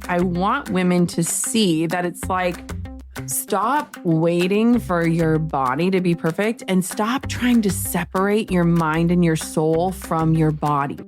I want women to see that it's like, stop waiting for your body to be perfect and stop trying to separate your mind and your soul from your body.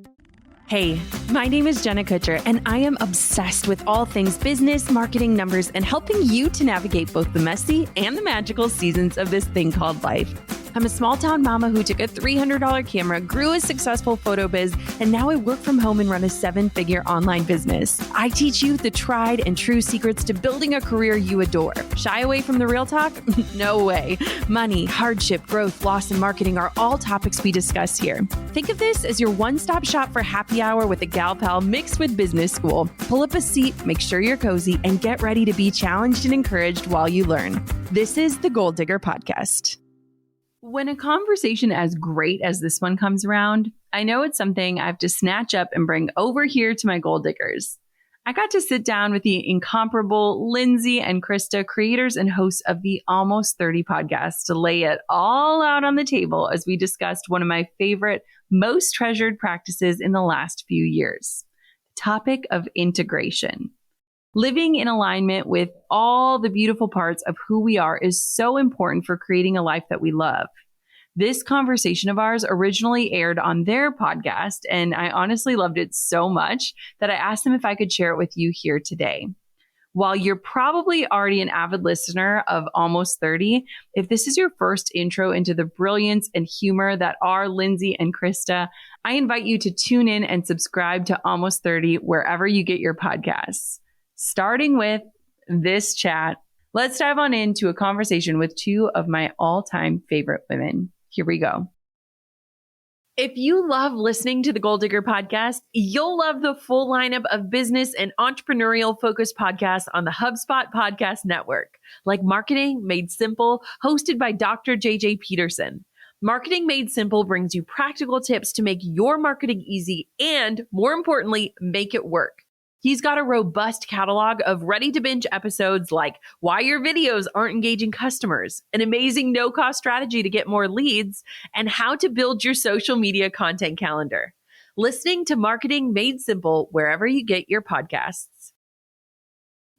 Hey, my name is Jenna Kutcher, and I am obsessed with all things business, marketing, numbers, and helping you to navigate both the messy and the magical seasons of this thing called life. I'm a small town mama who took a $300 camera, grew a successful photo biz, and now I work from home and run a 7-figure online business. I teach you the tried and true secrets to building a career you adore. Shy away from the real talk? No way. Money, hardship, growth, loss, and marketing are all topics we discuss here. Think of this as your one-stop shop for happy hour with a gal pal mixed with business school. Pull up a seat, make sure you're cozy, and get ready to be challenged and encouraged while you learn. This is the Gold Digger Podcast. When a conversation as great as this one comes around, I know it's something I have to snatch up and bring over here to my gold diggers. I got to sit down with the incomparable Lindsey and Krista, creators and hosts of the Almost 30 podcast, to lay it all out on the table as we discussed one of my favorite, most treasured practices in the last few years, the topic of integration. Living in alignment with all the beautiful parts of who we are is so important for creating a life that we love. This conversation of ours originally aired on their podcast, and I honestly loved it so much that I asked them if I could share it with you here today. While you're probably already an avid listener of Almost 30, if this is your first intro into the brilliance and humor that are Lindsey and Krista, I invite you to tune in and subscribe to Almost 30 wherever you get your podcasts. Starting with this chat, let's dive on into a conversation with two of my all-time favorite women. Here we go. If you love listening to the Gold Digger Podcast, you'll love the full lineup of business and entrepreneurial focused podcasts on the HubSpot Podcast Network, like Marketing Made Simple, hosted by Dr. JJ Peterson. Marketing Made Simple brings you practical tips to make your marketing easy and, more importantly, make it work. He's got a robust catalog of ready-to-binge episodes like Why Your Videos Aren't Engaging Customers, an amazing no-cost strategy to get more leads, and how to build your social media content calendar. Listening to Marketing Made Simple wherever you get your podcasts.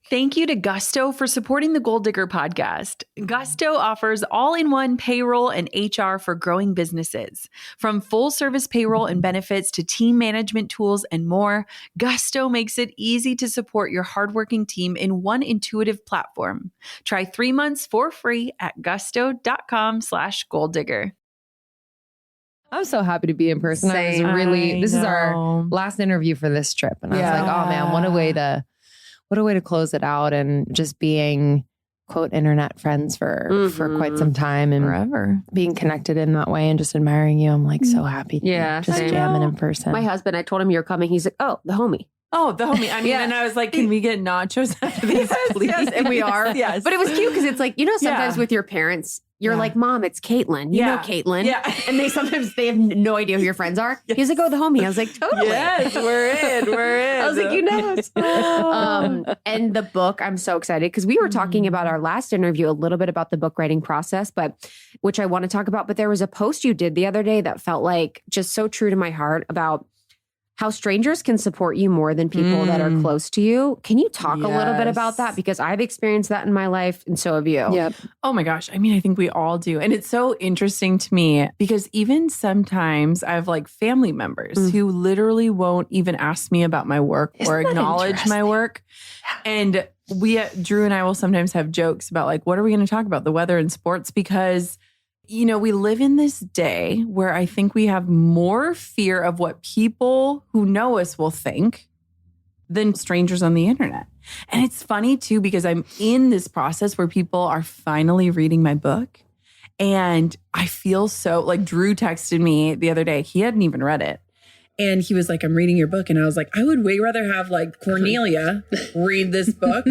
Thank you to Gusto for supporting the Gold Digger Podcast. Gusto offers all-in-one payroll and HR for growing businesses. From full-service payroll and benefits to team management tools and more, Gusto makes it easy to support your hardworking team in one intuitive platform. Try 3 months for free at gusto.com/golddigger. I'm so happy to be in person. Same. This is our last interview for this trip. And I was like, oh man, what a way to close it out, and just being quote internet friends for quite some time and Forever. Being connected in that way and just admiring you. I'm like so happy to just jamming in person. My husband, I told him you're coming. He's like, oh, the homie. Oh, the homie. I mean, and I was like, can we get nachos after these, please? Yes, and we are. Yes. But it was cute because it's like, sometimes with your parents, you're like, Mom, it's Caitlin. You know Caitlin. Yeah. And they have no idea who your friends are. Yes. He's like, oh, the homie. I was like, totally. Yes, we're in. I was like, and the book, I'm so excited because we were talking about our last interview a little bit about the book writing process, which I want to talk about. But there was a post you did the other day that felt like just so true to my heart about how strangers can support you more than people that are close to you. Can you talk a little bit about that? Because I've experienced that in my life, and so have you. Yep. Oh my gosh. I mean, I think we all do. And it's so interesting to me because even sometimes I have like family members who literally won't even ask me about my work or acknowledge my work. And Drew and I will sometimes have jokes about like, what are we going to talk about? The weather and sports? Because we live in this day where I think we have more fear of what people who know us will think than strangers on the internet. And it's funny too, because I'm in this process where people are finally reading my book. And I feel so like Drew texted me the other day. He hadn't even read it. And he was like, I'm reading your book. And I was like, I would way rather have like Cornelia read this book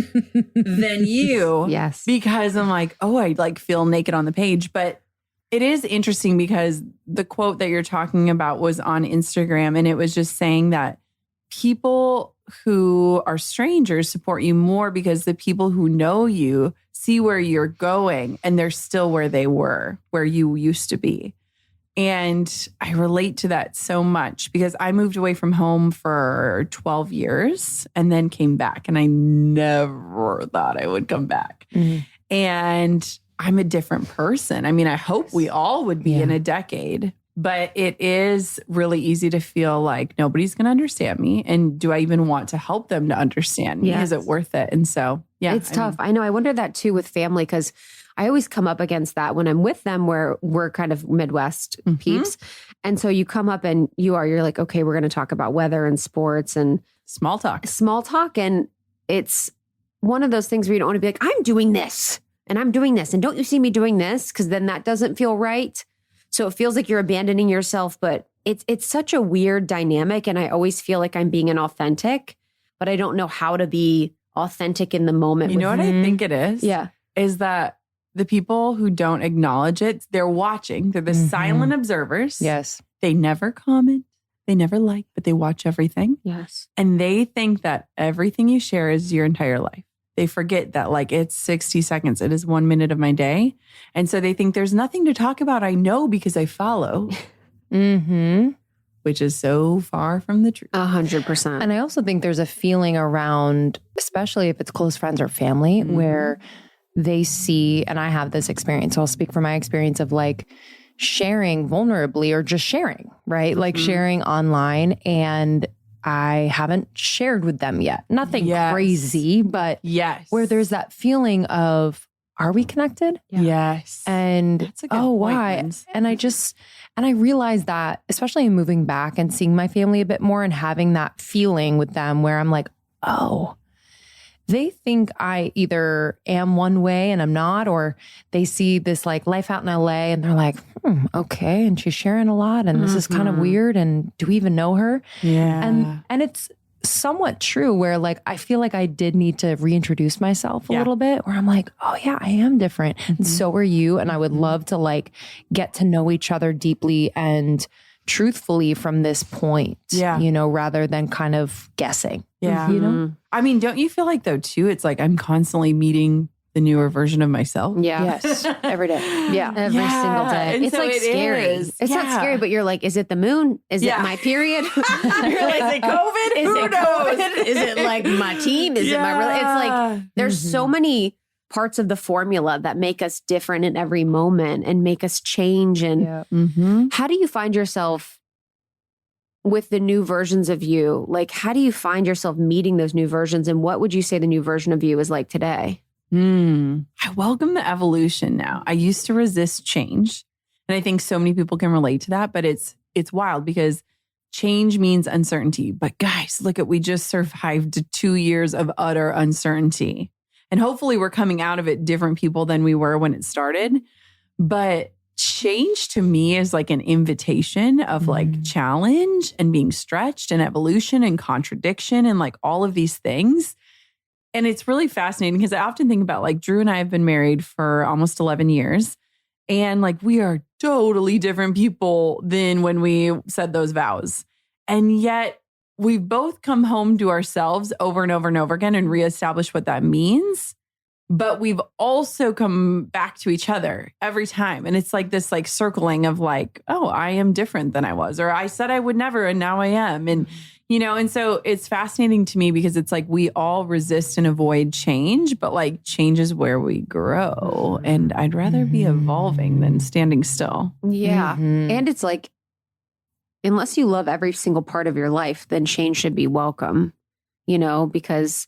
than you. Yes. Because I'm like, I like feel naked on the page. But it is interesting because the quote that you're talking about was on Instagram, and it was just saying that people who are strangers support you more because the people who know you see where you're going and they're still where they were, where you used to be. And I relate to that so much because I moved away from home for 12 years and then came back. And I never thought I would come back. Mm-hmm. And I'm a different person. I mean, I hope we all would be in a decade. But it is really easy to feel like nobody's going to understand me. And do I even want to help them to understand me? Is it worth it? And so, it's tough. I know. I wonder that too with family, because I always come up against that when I'm with them, where we're kind of Midwest peeps. And so you come up and you're like, okay, we're going to talk about weather and sports and small talk. And it's one of those things where you don't want to be like, I'm doing this and I'm doing this. And don't you see me doing this? Because then that doesn't feel right. So it feels like you're abandoning yourself, but it's such a weird dynamic. And I always feel like I'm being inauthentic, but I don't know how to be authentic in the moment. You know what I think it is? Yeah. Is that the people who don't acknowledge it, they're watching. They're the silent observers. Yes. They never comment. They never like, but they watch everything. Yes. And they think that everything you share is your entire life. They forget that like it's 60 seconds. It is 1 minute of my day. And so they think there's nothing to talk about. I know because I follow. Which is so far from the truth. 100%. And I also think there's a feeling around, especially if it's close friends or family, where they see, and I have this experience, so I'll speak from my experience of like sharing vulnerably or just sharing, right? Like sharing online, and I haven't shared with them yet. Nothing crazy, but where there's that feeling of, are we connected? Yes. And why? Point. And I realized that, especially in moving back and seeing my family a bit more and having that feeling with them where I'm like, oh, they think I either am one way and I'm not, or they see this like life out in LA and they're like, okay. And she's sharing a lot and this is kind of weird. And do we even know her? Yeah. And it's somewhat true where like, I feel like I did need to reintroduce myself a little bit, where I'm like, oh yeah, I am different. And so are you. And I would love to like get to know each other deeply and truthfully from this point, you know, rather than kind of guessing. Yeah. You know? I mean, don't you feel like though too, it's like I'm constantly meeting the newer version of myself? Yes. Every day. Every single day. And it's so like scary. It's not scary, but you're like, is it the moon? Is it my period? You're like, is it COVID? Who knows? Is it like my team? Is it my... It's like, there's so many parts of the formula that make us different in every moment and make us change. And how do you find yourself with the new versions of you? Like, how do you find yourself meeting those new versions? And what would you say the new version of you is like today? I welcome the evolution now. I used to resist change. And I think so many people can relate to that, but it's wild because change means uncertainty. But guys, look at, we just survived 2 years of utter uncertainty. And hopefully we're coming out of it different people than we were when it started. But change to me is like an invitation of like challenge and being stretched and evolution and contradiction and like all of these things. And it's really fascinating because I often think about like Drew and I have been married for almost 11 years. And like we are totally different people than when we said those vows. And yet we've both come home to ourselves over and over and over again and reestablished what that means. But we've also come back to each other every time. And it's like this like circling of like, oh, I am different than I was, or I said I would never and now I am. And, you know, and so it's fascinating to me because it's like we all resist and avoid change, but like change is where we grow. And I'd rather be evolving than standing still. Yeah. And it's like, unless you love every single part of your life, then change should be welcome, you know, because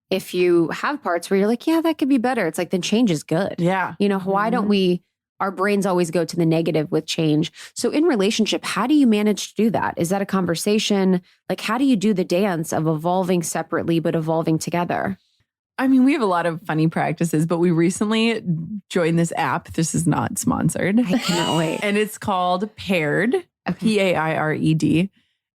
if you have parts where you're like, yeah, that could be better, it's like, then change is good. Yeah. You know, why don't our brains always go to the negative with change? So in relationship, how do you manage to do that? Is that a conversation? Like, how do you do the dance of evolving separately, but evolving together? I mean, we have a lot of funny practices, but we recently joined this app. This is not sponsored. I cannot wait. And it's called Paired, Paired.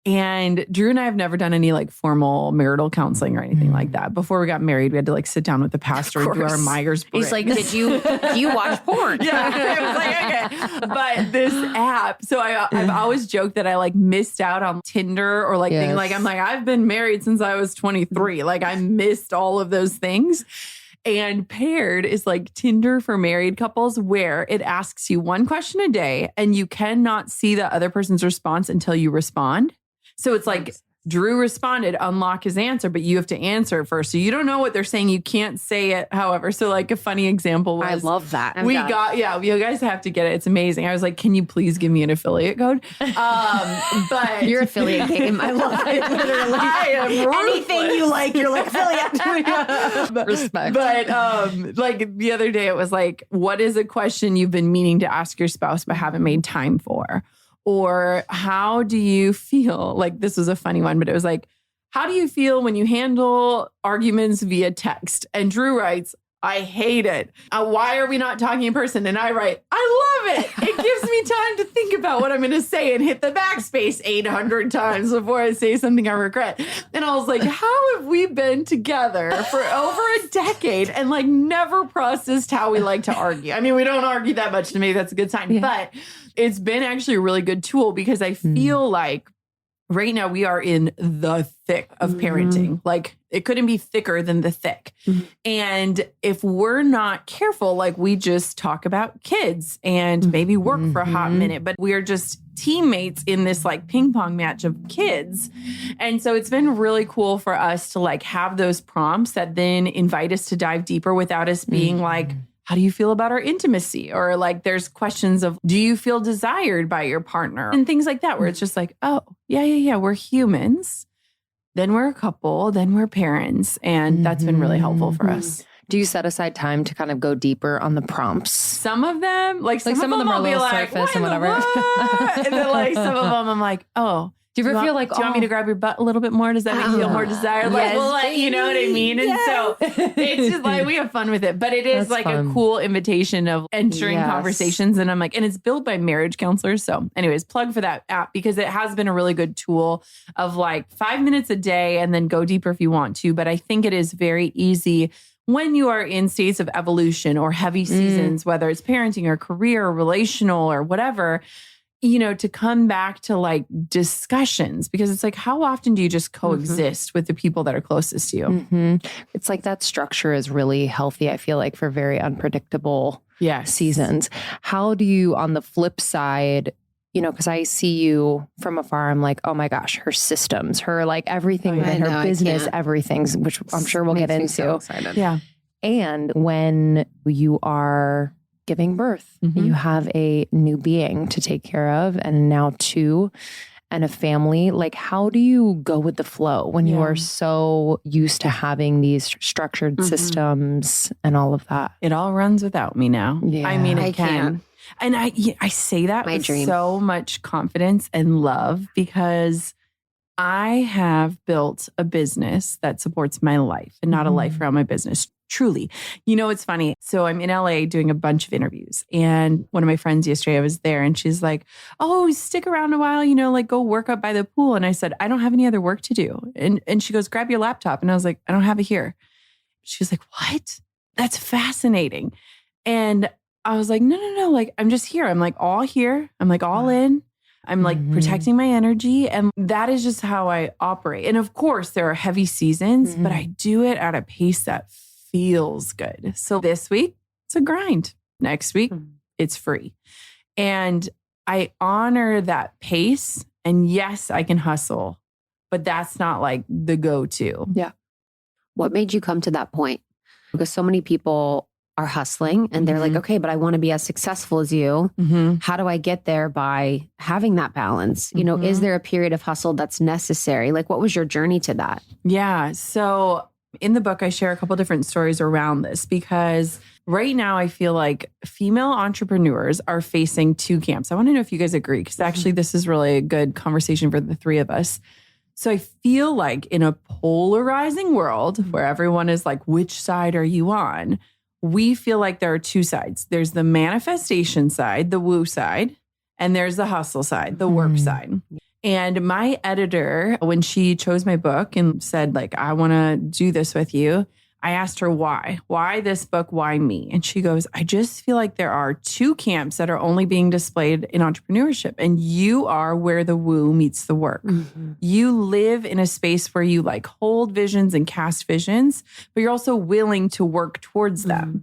And Drew and I have never done any like formal marital counseling or anything like that. Before we got married, we had to like sit down with the pastor and do our Myers-Briggs. He's like, do you watch porn? Yeah. I was like, okay. But this app, so I've always joked that I like missed out on Tinder or like things like, I'm like, I've been married since I was 23. Like I missed all of those things. And Paired is like Tinder for married couples, where it asks you one question a day and you cannot see the other person's response until you respond. So it's like Drew responded, unlock his answer, but you have to answer it first. So you don't know what they're saying. You can't say it, however. So like a funny example was, I love that. you guys have to get it. It's amazing. I was like, can you please give me an affiliate code? But your affiliate game. I love it. Literally. I am anything you like, you're like affiliate. Respect. But like the other day, it was like, what is a question you've been meaning to ask your spouse but haven't made time for? Or how do you feel? Like this was a funny one, but it was like, how do you feel when you handle arguments via text? And Drew writes, I hate it. Why are we not talking in person? And I write, I love it. It gives me time to think about what I'm going to say and hit the backspace 800 times before I say something I regret. And I was like, how have we been together for over a decade and like never processed how we like to argue? I mean, we don't argue that much. To me, that's a good sign. But it's been actually a really good tool because I feel like right now we are in the thick of parenting. Like it couldn't be thicker than the thick. And if we're not careful, like we just talk about kids and maybe work for a hot minute, but we're just teammates in this like ping pong match of kids. And so it's been really cool for us to like have those prompts that then invite us to dive deeper without us being like, how do you feel about our intimacy? Or like there's questions of, do you feel desired by your partner? And things like that, where it's just like, oh, yeah, we're humans. Then we're a couple, then we're parents. And that's been really helpful for us. Do you set aside time to kind of go deeper on the prompts? Some of them, like some of them are I'll a be little like, surface and whatever. And then like some of them I'm like, oh. Do you ever feel like, do you want me to grab your butt a little bit more? Does that make you feel more desired? Like, well, like, you know what I mean? And so it's just like, we have fun with it. But it is like a cool invitation of entering conversations. And I'm like, and it's built by marriage counselors. So anyways, plug for that app because it has been a really good tool of like 5 minutes a day and then go deeper if you want to. But I think it is very easy when you are in states of evolution or heavy seasons, whether it's parenting or career or relational or whatever, you know, to come back to like discussions, because it's like, how often do you just coexist with the people that are closest to you? It's like that structure is really healthy, I feel like, for very unpredictable seasons. How do you, on the flip side, you know, because I see you from afar, I'm like, oh my gosh, her systems, her like everything, her business, everything's, which I'm sure we'll get into. Yeah. And when you are giving birth, you have a new being to take care of, and now two, and a family. Like, how do you go with the flow when you are so used to having these structured systems and all of that? It all runs without me now. Yeah. I mean, it can. can't. And I say that with so much confidence and love because I have built a business that supports my life and not a life around my business. Truly. You know, it's funny. So I'm in LA doing a bunch of interviews, and one of my friends yesterday, I was there and she's like, oh, stick around a while, you know, like go work up by the pool. And I said, I don't have any other work to do. And she goes, grab your laptop. And I was like, I don't have it here. She was like, what? That's fascinating. And I was like, no. Like, I'm just here. I'm like all here. I'm like all in. I'm like protecting my energy. And that is just how I operate. And of course there are heavy seasons, but I do it at a pace that feels good. So this week, it's a grind. Next week, it's free. And I honor that pace. And yes, I can hustle, but that's not like the go-to. Yeah. What made you come to that point? Because so many people are hustling and they're like, okay, but I want to be as successful as you. How do I get there by having that balance? You know, is there a period of hustle that's necessary? Like, what was your journey to that? Yeah. So in the book, I share a couple different stories around this because right now I feel like female entrepreneurs are facing two camps. I want to know if you guys agree, because actually this is really a good conversation for the three of us. So I feel like in a polarizing world where everyone is like, which side are you on? We feel like there are two sides. There's the manifestation side, the woo side, and there's the hustle side, the work side. And my editor, when she chose my book and said, like, I want to do this with you, I asked her why this book, why me? And she goes, I just feel like there are two camps that are only being displayed in entrepreneurship. And you are where the woo meets the work. Mm-hmm. You live in a space where you like hold visions and cast visions, but you're also willing to work towards them. Mm-hmm.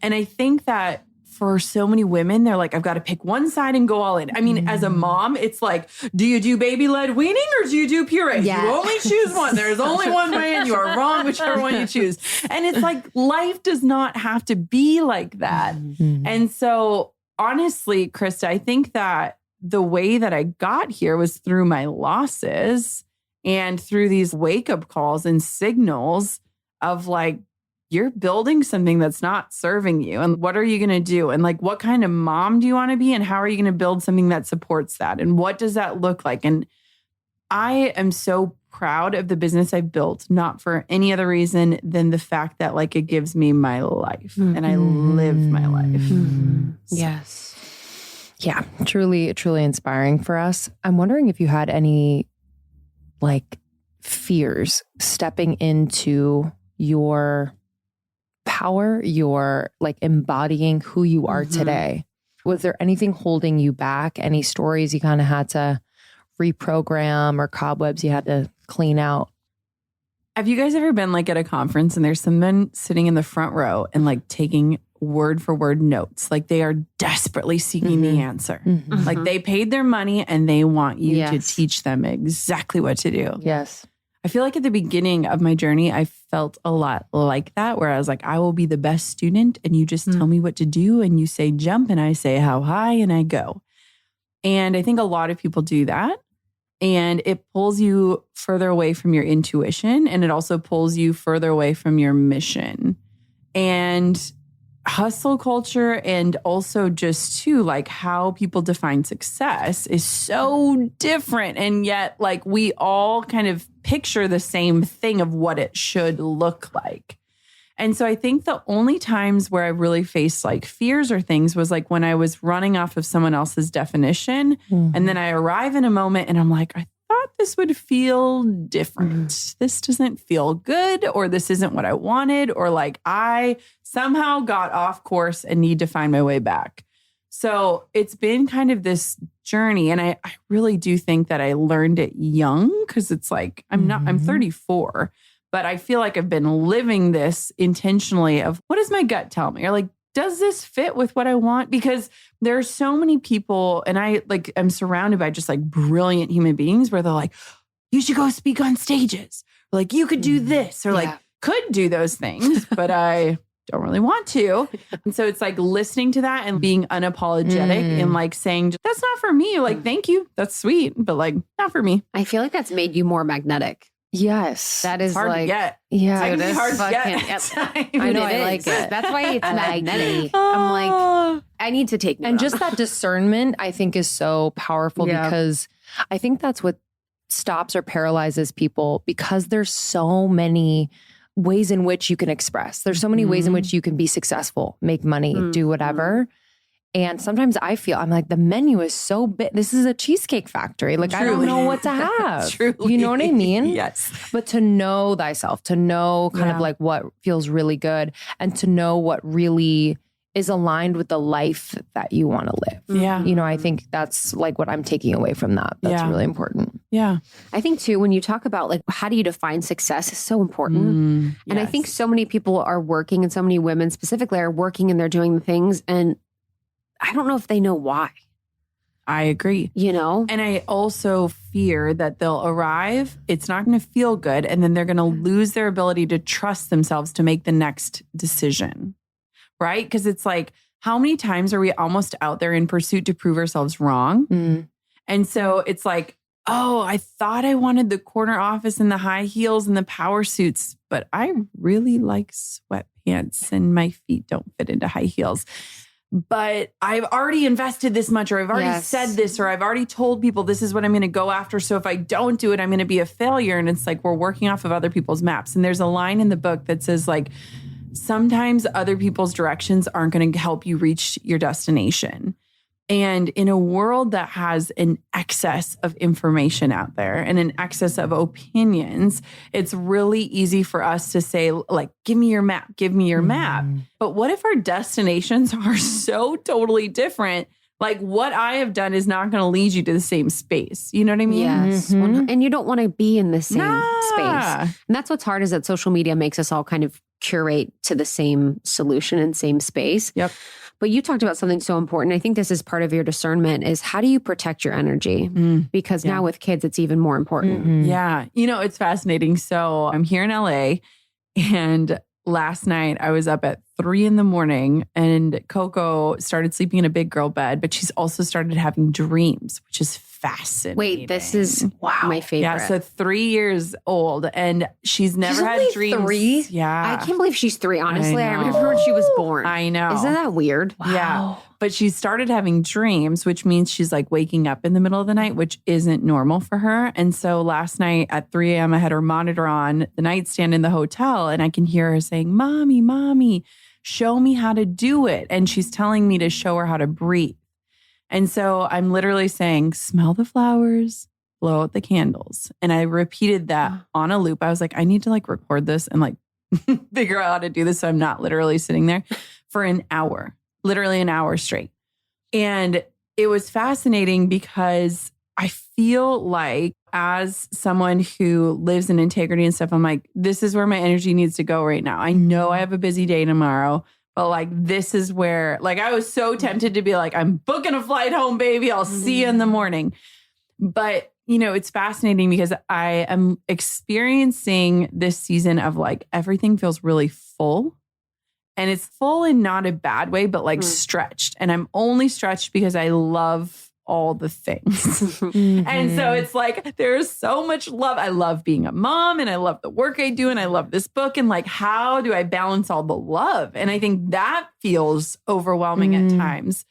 And I think that for so many women, they're like, I've got to pick one side and go all in. I mean, as a mom, it's like, do you do baby-led weaning or do you do puree? Yeah. You only choose one. There's only one way and you are wrong, whichever one you choose. And it's like, life does not have to be like that. Mm-hmm. And so honestly, Krista, I think that the way that I got here was through my losses and through these wake-up calls and signals of like, you're building something that's not serving you. And what are you going to do? And like, what kind of mom do you want to be? And how are you going to build something that supports that? And what does that look like? And I am so proud of the business I've built, not for any other reason than the fact that like it gives me my life and I live my life. Mm-hmm. So. Yes. Yeah. Truly, truly inspiring for us. I'm wondering if you had any like fears stepping into your power, your like embodying who you are today. Was there anything holding you back? Any stories you kind of had to reprogram or cobwebs you had to clean out? Have you guys ever been like at a conference and there's someone sitting in the front row and like taking word for word notes? Like they are desperately seeking the answer. Mm-hmm. Like they paid their money and they want you to teach them exactly what to do. Yes. I feel like at the beginning of my journey, I felt a lot like that, where I was like, I will be the best student and you just tell me what to do and you say jump and I say how high and I go. And I think a lot of people do that. And it pulls you further away from your intuition and it also pulls you further away from your mission. And hustle culture and also just too like how people define success is so different. And yet like we all kind of picture the same thing of what it should look like. And so I think the only times where I really faced like fears or things was like when I was running off of someone else's definition. And then I arrive in a moment and I'm like, I thought this would feel different. This doesn't feel good, or this isn't what I wanted, or like I somehow got off course and need to find my way back. So it's been kind of this journey. And I really do think that I learned it young because it's like, I'm 34, but I feel like I've been living this intentionally of what does my gut tell me? Or like, does this fit with what I want? Because there are so many people and I'm surrounded by just like brilliant human beings where they're like, you should go speak on stages. Or like you could do this or like could do those things, but I don't really want to. And so it's like listening to that and being unapologetic and like saying, that's not for me. Like, thank you. That's sweet. But like, not for me. I feel like that's made you more magnetic. Yes. That is hard like, to get. Yeah. It's hard to get. I know. I like it. That's why it's magnetic. I'm like, I need to take note. And just that discernment, I think, is so powerful because I think that's what stops or paralyzes people because there's so many ways in which you can express. There's so many ways in which you can be successful, make money, do whatever. And sometimes I feel, I'm like, the menu is so big. This is a cheesecake factory. Like, I don't know what to have. Truly. You know what I mean? Yes. But to know thyself, to know kind of like what feels really good and to know what really is aligned with the life that you want to live. Yeah. You know, I think that's like what I'm taking away from that. That's really important. Yeah. I think too, when you talk about like, how do you define success is so important. And I think so many people are working and so many women specifically are working and they're doing the things and I don't know if they know why. I agree. You know? And I also fear that they'll arrive, it's not going to feel good, and then they're going to lose their ability to trust themselves to make the next decision. Right? Because it's like, how many times are we almost out there in pursuit to prove ourselves wrong? And so it's like, oh, I thought I wanted the corner office and the high heels and the power suits, but I really like sweatpants and my feet don't fit into high heels. But I've already invested this much, or I've already said this, or I've already told people this is what I'm going to go after. So if I don't do it, I'm going to be a failure. And it's like, we're working off of other people's maps. And there's a line in the book that says like, sometimes other people's directions aren't going to help you reach your destination. And in a world that has an excess of information out there and an excess of opinions, it's really easy for us to say, like, give me your map, give me your map. But what if our destinations are so totally different? Like, what I have done is not going to lead you to the same space. You know what I mean? Yes. And you don't want to be in the same space. And that's what's hard is that social media makes us all kind of curate to the same solution and same space. Yep. But you talked about something so important. I think this is part of your discernment is how do you protect your energy? Because now with kids, it's even more important. Yeah. You know, it's fascinating. So I'm here in LA and last night I was up at 3 a.m. and Coco started sleeping in a big girl bed, but she's also started having dreams, which is fascinating. Wait, this is my favorite. Yeah, so 3 years old and she's never had only dreams. 3? Yeah. I can't believe she's 3, honestly. I remember when she was born. I know. Isn't that weird? Yeah. But she started having dreams, which means she's like waking up in the middle of the night, which isn't normal for her. And so last night at 3 a.m., I had her monitor on the nightstand in the hotel and I can hear her saying, Mommy, Mommy, show me how to do it. And she's telling me to show her how to breathe. And so I'm literally saying, smell the flowers, blow out the candles. And I repeated that on a loop. I was like, I need to like record this and like figure out how to do this. So I'm not literally sitting there for an hour, literally an hour straight. And it was fascinating because I feel like as someone who lives in integrity and stuff, I'm like, this is where my energy needs to go right now. I know I have a busy day tomorrow, but like, this is where, like, I was so tempted to be like, I'm booking a flight home, baby. I'll see you in the morning. But, you know, it's fascinating because I am experiencing this season of like, everything feels really full. And it's full in not a bad way, but like stretched. And I'm only stretched because I love all the things. And so it's like, there's so much love. I love being a mom and I love the work I do and I love this book. And like, how do I balance all the love? And I think that feels overwhelming at times.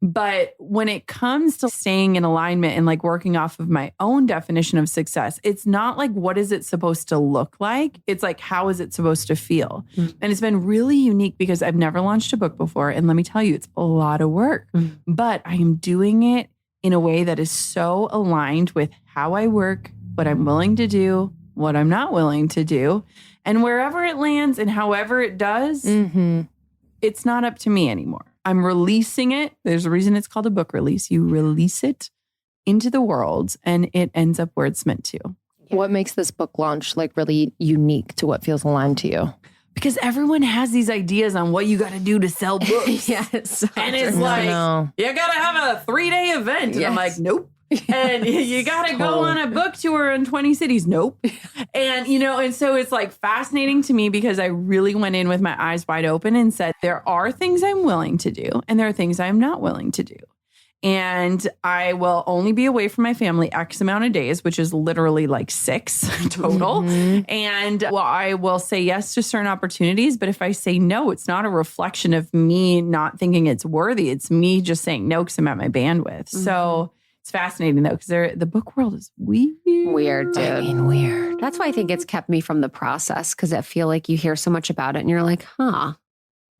But when it comes to staying in alignment and like working off of my own definition of success, it's not like, what is it supposed to look like? It's like, how is it supposed to feel? And it's been really unique because I've never launched a book before. And let me tell you, it's a lot of work, but I am doing it in a way that is so aligned with how I work, what I'm willing to do, what I'm not willing to do. And wherever it lands and however it does, it's not up to me anymore. I'm releasing it. There's a reason it's called a book release. You release it into the world and it ends up where it's meant to. What makes this book launch like really unique to what feels aligned to you? Because everyone has these ideas on what you got to do to sell books. Yes. And it's like, you got to have a 3-day event. And I'm like, nope. And you got to go on a book tour in 20 cities. Nope. And, you know, and so it's like fascinating to me because I really went in with my eyes wide open and said, there are things I'm willing to do and there are things I'm not willing to do. And I will only be away from my family X amount of days, which is literally like 6 total. And well, I will say yes to certain opportunities. But if I say no, it's not a reflection of me not thinking it's worthy. It's me just saying no because I'm at my bandwidth. So it's fascinating though, because the book world is weird. Weird, dude. I mean, weird. That's why I think it's kept me from the process because I feel like you hear so much about it and you're like,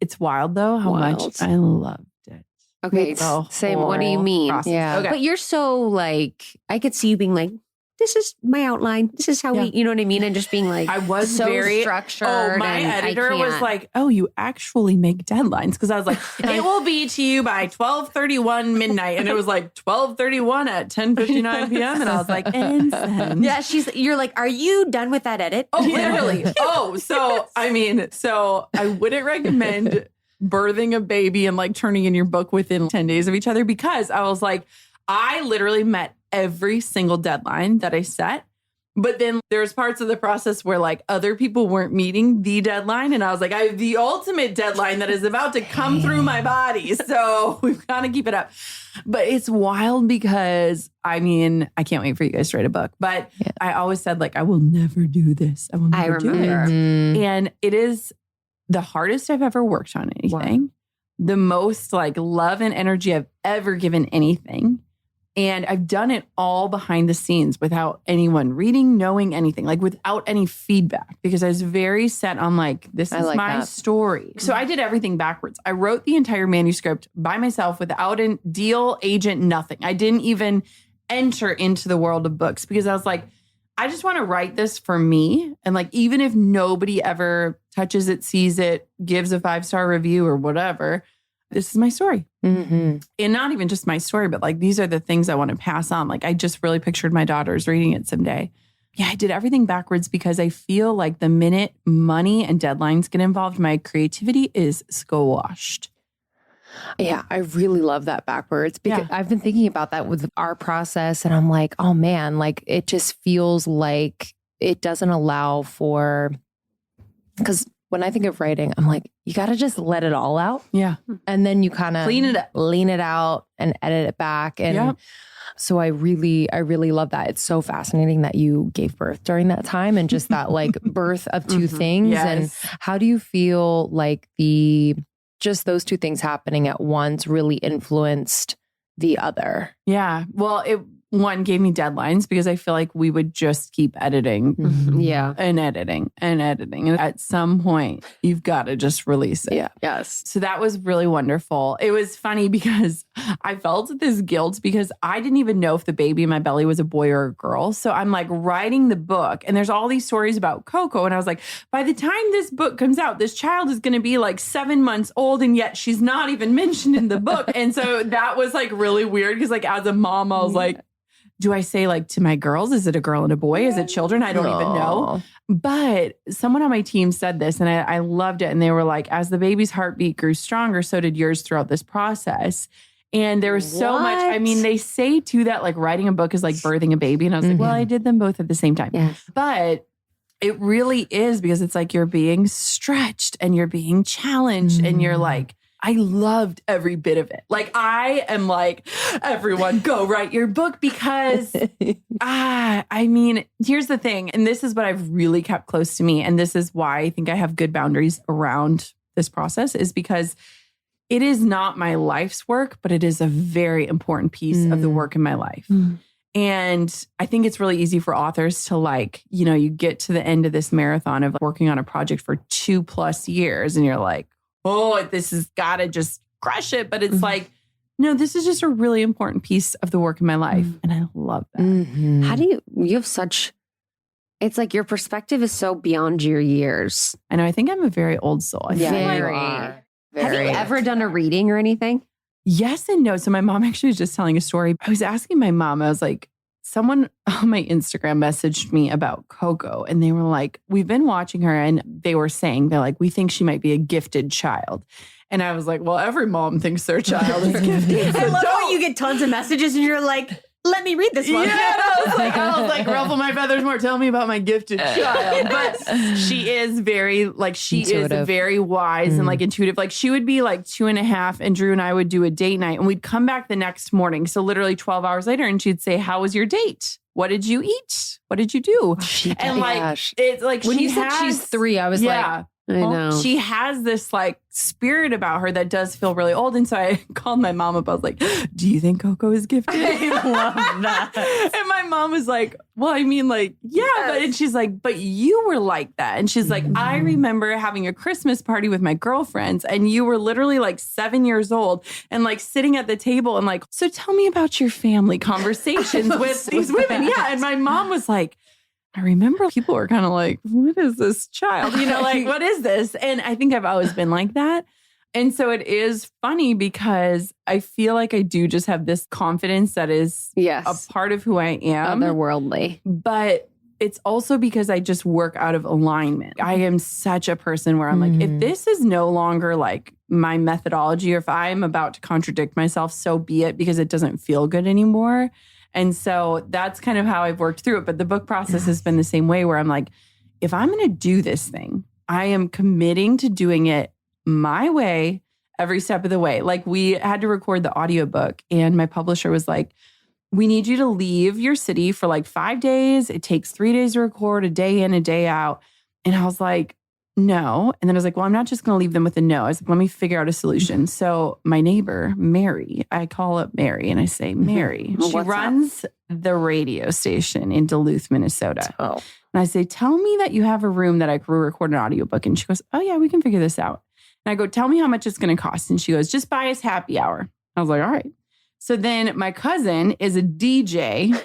It's wild though, how much I loved it. Okay. Same. What do you mean? Process. Yeah. Okay. But you're so like, I could see you being like, this is my outline. This is how we, you know what I mean? And just being like, I was so very structured. Oh, my editor was like, oh, you actually make deadlines. Because I was like, it will be to you by 12:31 midnight. And it was like 12:31 at 10:59 p.m. And I was like, and send. Yeah, you're like, are you done with that edit? Oh, literally. So I wouldn't recommend birthing a baby and like turning in your book within 10 days of each other because I was like, I literally met every single deadline that I set. But then there's parts of the process where like other people weren't meeting the deadline. And I was like, I have the ultimate deadline that is about to come through my body. So we've got to keep it up. But it's wild because I mean, I can't wait for you guys to write a book. But I always said like, I will never do this. I will never do it. And it is the hardest I've ever worked on anything. Wow. The most like love and energy I've ever given anything. And I've done it all behind the scenes without anyone reading, knowing anything, like without any feedback, because I was very set on like, this is my story. So I did everything backwards. I wrote the entire manuscript by myself without a deal, agent, nothing. I didn't even enter into the world of books because I was like, I just want to write this for me. And like, even if nobody ever touches it, sees it, gives a 5-star review or whatever, this is my story. And not even just my story, but like, these are the things I want to pass on. Like, I just really pictured my daughters reading it someday. Yeah, I did everything backwards because I feel like the minute money and deadlines get involved, my creativity is squashed. Yeah, I really love that backwards because I've been thinking about that with our process and I'm like, oh man, like it just feels like it doesn't allow for, because when I think of writing, I'm like, you got to just let it all out. Yeah. And then you kind of lean it out and edit it back. And so I really love that. It's so fascinating that you gave birth during that time and just that like birth of two things. Yes. And how do you feel like just those two things happening at once really influenced the other? Yeah. Well, one gave me deadlines because I feel like we would just keep editing. And editing and editing. And at some point, you've got to just release it. Yeah. Yes. So that was really wonderful. It was funny because I felt this guilt because I didn't even know if the baby in my belly was a boy or a girl. So I'm like writing the book and there's all these stories about Coco. And I was like, by the time this book comes out, this child is going to be like 7 months old and yet she's not even mentioned in the book. And so that was like really weird because like as a mom, I was like, do I say like to my girls, is it a girl and a boy? Is it children? I don't even know. But someone on my team said this and I loved it. And they were like, as the baby's heartbeat grew stronger, so did yours throughout this process. And there was so much, I mean, they say too that like writing a book is like birthing a baby. And I was like, well, I did them both at the same time. Yes. But it really is because it's like you're being stretched and you're being challenged and you're like, I loved every bit of it. Like I am like, everyone go write your book because I mean, here's the thing. And this is what I've really kept close to me. And this is why I think I have good boundaries around this process is because it is not my life's work, but it is a very important piece of the work in my life. And I think it's really easy for authors to like, you know, you get to the end of this marathon of working on a project for 2+ years and you're like, oh, this has got to just crush it. But it's like, no, this is just a really important piece of the work in my life. And I love that. How do you have such, it's like your perspective is so beyond your years. I know. I think I'm a very old soul. I feel Have you ever done a reading or anything? Yes and no. So my mom actually was just telling a story. I was asking my mom, I was like, someone on my Instagram messaged me about Coco and they were like, we've been watching her and they were saying, they're like, we think she might be a gifted child. And I was like, well, every mom thinks their child is gifted. I love how you get tons of messages and you're like, let me read this one. Yeah, I was like, ruffle my feathers more. Tell me about my gifted child. But she is very, like, she intuitive. is very wise and like intuitive. Like she would be like 2.5 and Drew and I would do a date night and we'd come back the next morning. So literally 12 hours later and she'd say, how was your date? What did you eat? What did you do? And like, it's like, when you said she's 3, I was like, I know. She has this like spirit about her that does feel really old. And so I called my mom up. I was like, do you think Coco is gifted? I love that. And my mom was like, well, I mean, like, yeah. But, and she's like, but you were like that. And she's like, I remember having a Christmas party with my girlfriends and you were literally like 7 years old and like sitting at the table and like, so tell me about your family conversations with these women. Yeah. And my mom was like, I remember people were kind of like, what is this child? You know, like, what is this? And I think I've always been like that. And so it is funny because I feel like I do just have this confidence that is a part of who I am. Otherworldly. But it's also because I just work out of alignment. I am such a person where I'm like, if this is no longer like my methodology or if I'm about to contradict myself, so be it because it doesn't feel good anymore. And so that's kind of how I've worked through it. But the book process has been the same way where I'm like, if I'm going to do this thing, I am committing to doing it my way every step of the way. Like we had to record the audiobook and my publisher was like, we need you to leave your city for like 5 days. It takes 3 days to record, a day in, a day out. And I was like, no. And then I was like, well, I'm not just going to leave them with a no. I was like, let me figure out a solution. So my neighbor, Mary, I call up Mary and I say, Mary, she runs the radio station in Duluth, Minnesota. Oh. And I say, tell me that you have a room that I could record an audiobook. And she goes, oh yeah, we can figure this out. And I go, tell me how much it's going to cost. And she goes, just buy us happy hour. I was like, all right. So then my cousin is a DJ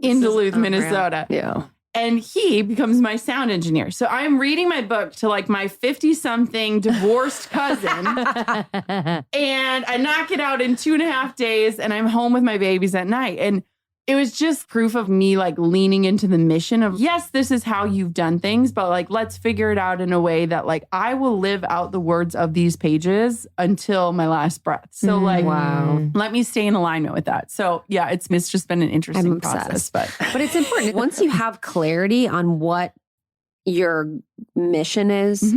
in Duluth, Minnesota. Yeah. And he becomes my sound engineer. So I'm reading my book to like my 50-something divorced cousin. And I knock it out in 2.5 days. And I'm home with my babies at night. And it was just proof of me like leaning into the mission of, yes, this is how you've done things, but like, let's figure it out in a way that like, I will live out the words of these pages until my last breath. So like, let me stay in alignment with that. So yeah, it's just been an interesting process, but it's important. Once you have clarity on what your mission is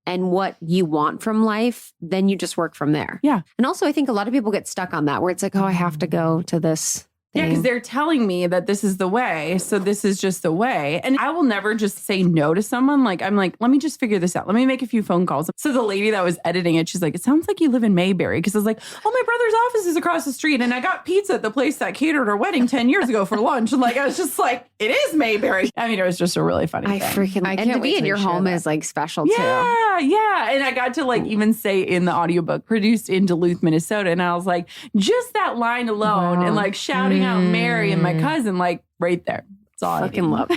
and what you want from life, then you just work from there. Yeah. And also I think a lot of people get stuck on that where it's like, oh, I have to go to this. Yeah, because they're telling me that this is the way. So this is just the way. And I will never just say no to someone. Like, I'm like, let me just figure this out. Let me make a few phone calls. So the lady that was editing it, she's like, it sounds like you live in Mayberry. Because I was like, oh, my brother's office is across the street. And I got pizza at the place that catered our wedding 10 years ago for lunch. And like, I was just like, it is Mayberry. I mean, it was just a really funny thing. And to be in your home is like special too. Yeah. And I got to like even say in the audiobook, produced in Duluth, Minnesota. And I was like, just that line alone and like shouting out Mary and my cousin, like right there. It's all I fucking love.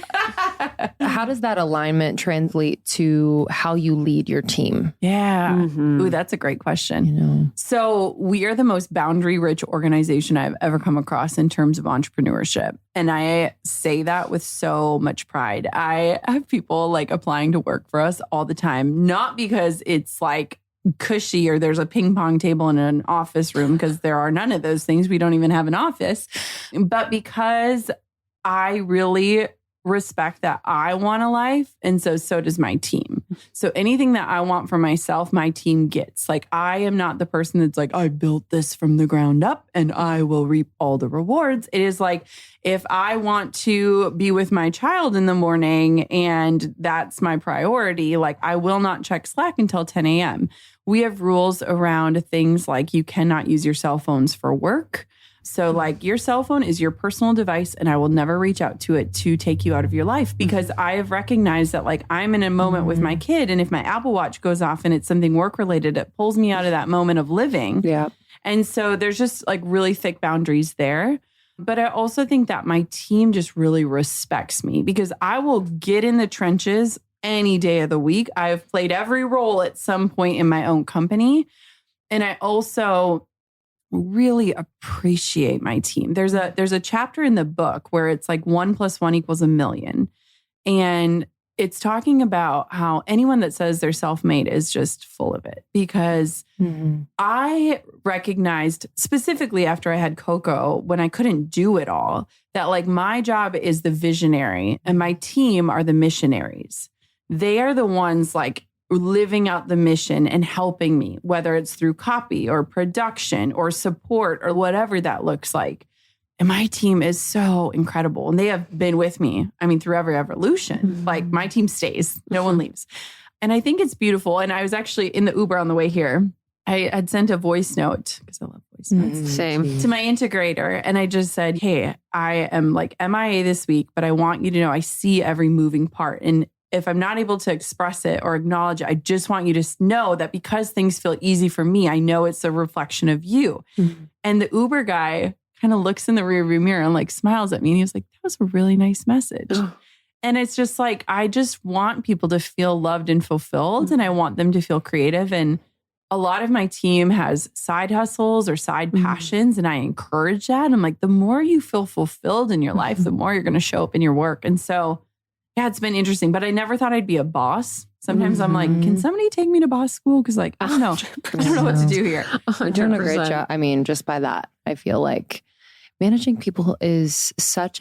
How does that alignment translate to how you lead your team? Yeah. Ooh, that's a great question. So we are the most boundary-rich organization I've ever come across in terms of entrepreneurship. And I say that with so much pride. I have people like applying to work for us all the time, not because it's like cushy or there's a ping pong table in an office room, because there are none of those things. We don't even have an office, but because I really respect that I want a life. And so does my team. So anything that I want for myself, my team gets. Like, I am not the person that's like, I built this from the ground up and I will reap all the rewards. It is like, if I want to be with my child in the morning and that's my priority, like I will not check Slack until 10 a.m. We have rules around things like you cannot use your cell phones for work. So like your cell phone is your personal device and I will never reach out to it to take you out of your life, because I have recognized that like I'm in a moment with my kid, and if my Apple Watch goes off and it's something work related, it pulls me out of that moment of living. Yeah. And so there's just like really thick boundaries there. But I also think that my team just really respects me, because I will get in the trenches any day of the week. I've played every role at some point in my own company. And I also really appreciate my team. There's a chapter in the book where it's like 1 + 1 = 1,000,000. And it's talking about how anyone that says they're self-made is just full of it. Because I recognized specifically after I had Coco, when I couldn't do it all, that like my job is the visionary and my team are the missionaries. They are the ones like living out the mission and helping me, whether it's through copy or production or support or whatever that looks like. And my team is so incredible. And they have been with me, I mean, through every evolution. Like my team stays, no one leaves. And I think it's beautiful. And I was actually in the Uber on the way here. I had sent a voice note, because I love voice notes. Same. To my integrator. And I just said, hey, I am like MIA this week, but I want you to know I see every moving part. And if I'm not able to express it or acknowledge it, I just want you to know that because things feel easy for me, I know it's a reflection of you. And the Uber guy kind of looks in the rearview mirror and like smiles at me. And he was like, that was a really nice message. And it's just like, I just want people to feel loved and fulfilled. And I want them to feel creative. And a lot of my team has side hustles or side passions. And I encourage that. I'm like, the more you feel fulfilled in your life, the more you're going to show up in your work. And so yeah, it's been interesting, but I never thought I'd be a boss. Sometimes I'm like, can somebody take me to boss school? Because like, I don't know. I don't know what to do here. You're doing a great job. I mean, just by that, I feel like managing people is it's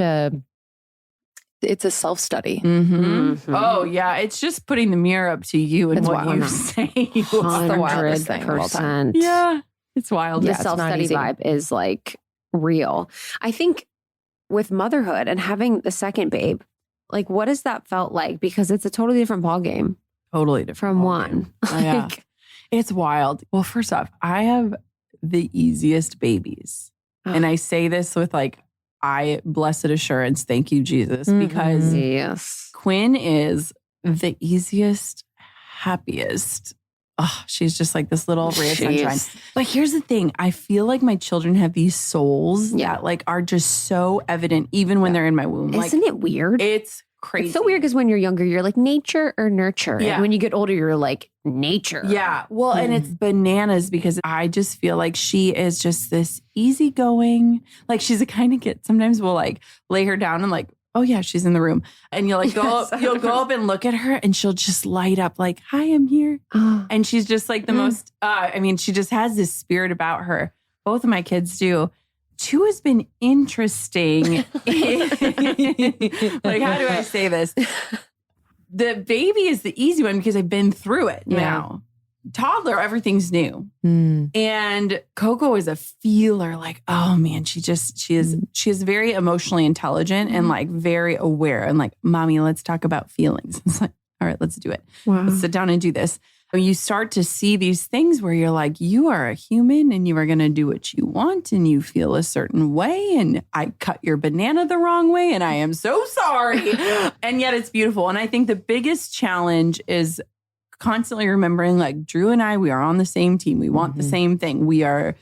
a self-study. Oh yeah. It's just putting the mirror up to you and It's what wild. you say. It's the wildest thing of all time. 100%. Yeah. It's wild. The Yeah, it's not self-study easy. vibe is like real. I think with motherhood and having the second babe, like what has that felt like? Because it's a totally different ballgame. totally different from ballgame. one. Oh, yeah. It's wild. Well, first off, I have the easiest babies. And I say this with like, blessed assurance. Thank you, Jesus. Because Yes. Quinn is the easiest, happiest. Oh, she's just like this little ray of sunshine. But here's the thing. I feel like my children have these souls that like are just so evident even when they're in my womb. Isn't it weird? It's crazy. It's so weird because when you're younger, you're like nature or nurture. Yeah. And when you get older, you're like nature. Yeah. Well, and it's bananas because I just feel like she is just this easygoing, like she's a kind of kid. Sometimes we'll like lay her down and like, oh yeah, she's in the room. And you'll like you'll go up and look at her and she'll just light up like, hi, I'm here. And she's just like the most, she just has this spirit about her. Both of my kids do. 2 has been interesting. Like, how do I say this? The baby is the easy one because I've been through it now. Toddler, everything's new. And Coco is a feeler. Like, oh man, she is very emotionally intelligent and like very aware. And like, mommy, let's talk about feelings. It's like, all right, let's do it. Wow. Let's sit down and do this. You start to see these things where you're like, you are a human and you are going to do what you want and you feel a certain way. And I cut your banana the wrong way and I am so sorry. And yet it's beautiful. And I think the biggest challenge is constantly remembering like Drew and I, we are on the same team. We want the same thing. We are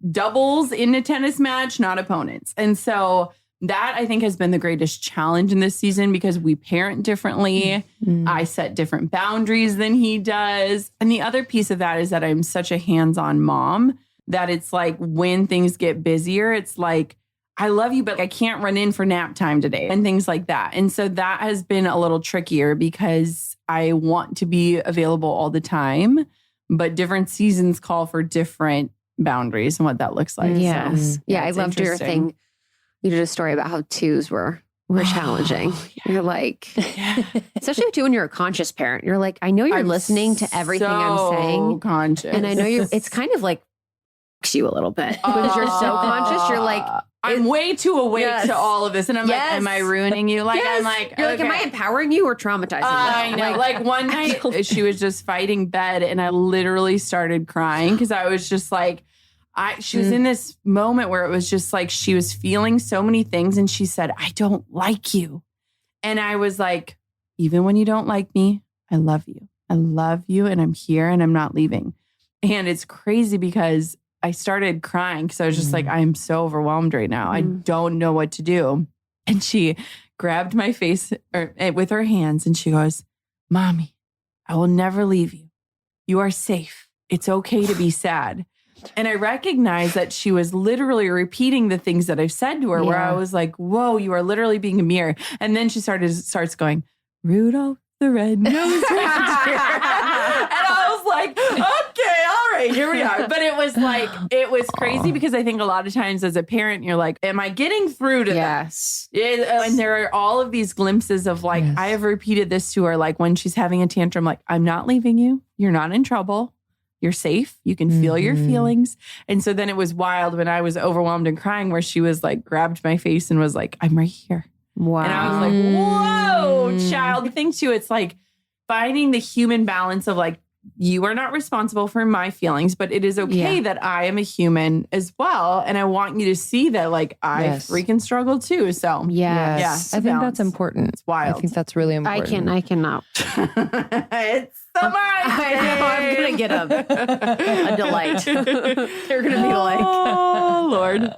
doubles in a tennis match, not opponents. And so that I think has been the greatest challenge in this season because we parent differently. I set different boundaries than he does. And the other piece of that is that I'm such a hands-on mom that it's like when things get busier, it's like, I love you, but I can't run in for nap time today and things like that. And so that has been a little trickier because I want to be available all the time, but different seasons call for different boundaries and what that looks like. Yes. So, I loved your thing. You did a story about how 2s were challenging. You're like, especially too when you're a conscious parent, you're like, I know you're listening to everything I'm saying. Conscious. And I know it's kind of like you a little bit because you're so conscious. You're like, I'm way too awake to all of this. And I'm like, am I ruining you? Like, I'm like, you're like, am I empowering you or traumatizing you? I know. Like one night she was just fighting bed and I literally started crying because I was just like, she was in this moment where it was just like she was feeling so many things and she said, I don't like you. And I was like, even when you don't like me, I love you. I love you and I'm here and I'm not leaving. And it's crazy because I started crying because I was just like, I'm so overwhelmed right now. I don't know what to do. And she grabbed my face with her hands and she goes, Mommy, I will never leave you. You are safe. It's okay to be sad. And I recognized that she was literally repeating the things that I've said to her where I was like, whoa, you are literally being a mirror. And then she starts going, Rudolph the Red-Nosed Reindeer. And I was like, okay, all right, here we are. But it was like, it was crazy because I think a lot of times as a parent, you're like, am I getting through to them? And there are all of these glimpses of like, I have repeated this to her, like when she's having a tantrum, like, I'm not leaving you. You're not in trouble. You're safe. You can feel your feelings. And so then it was wild when I was overwhelmed and crying where she was like, grabbed my face and was like, I'm right here. Wow. And I was like, whoa, child. I think too, it's like finding the human balance of like, you are not responsible for my feelings, but it is okay that I am a human as well. And I want you to see that like I freaking struggle too. So I think that's important. It's wild. I think that's really important. I cannot. It's the I'm going to get a delight. They're going to be like, oh, Lord.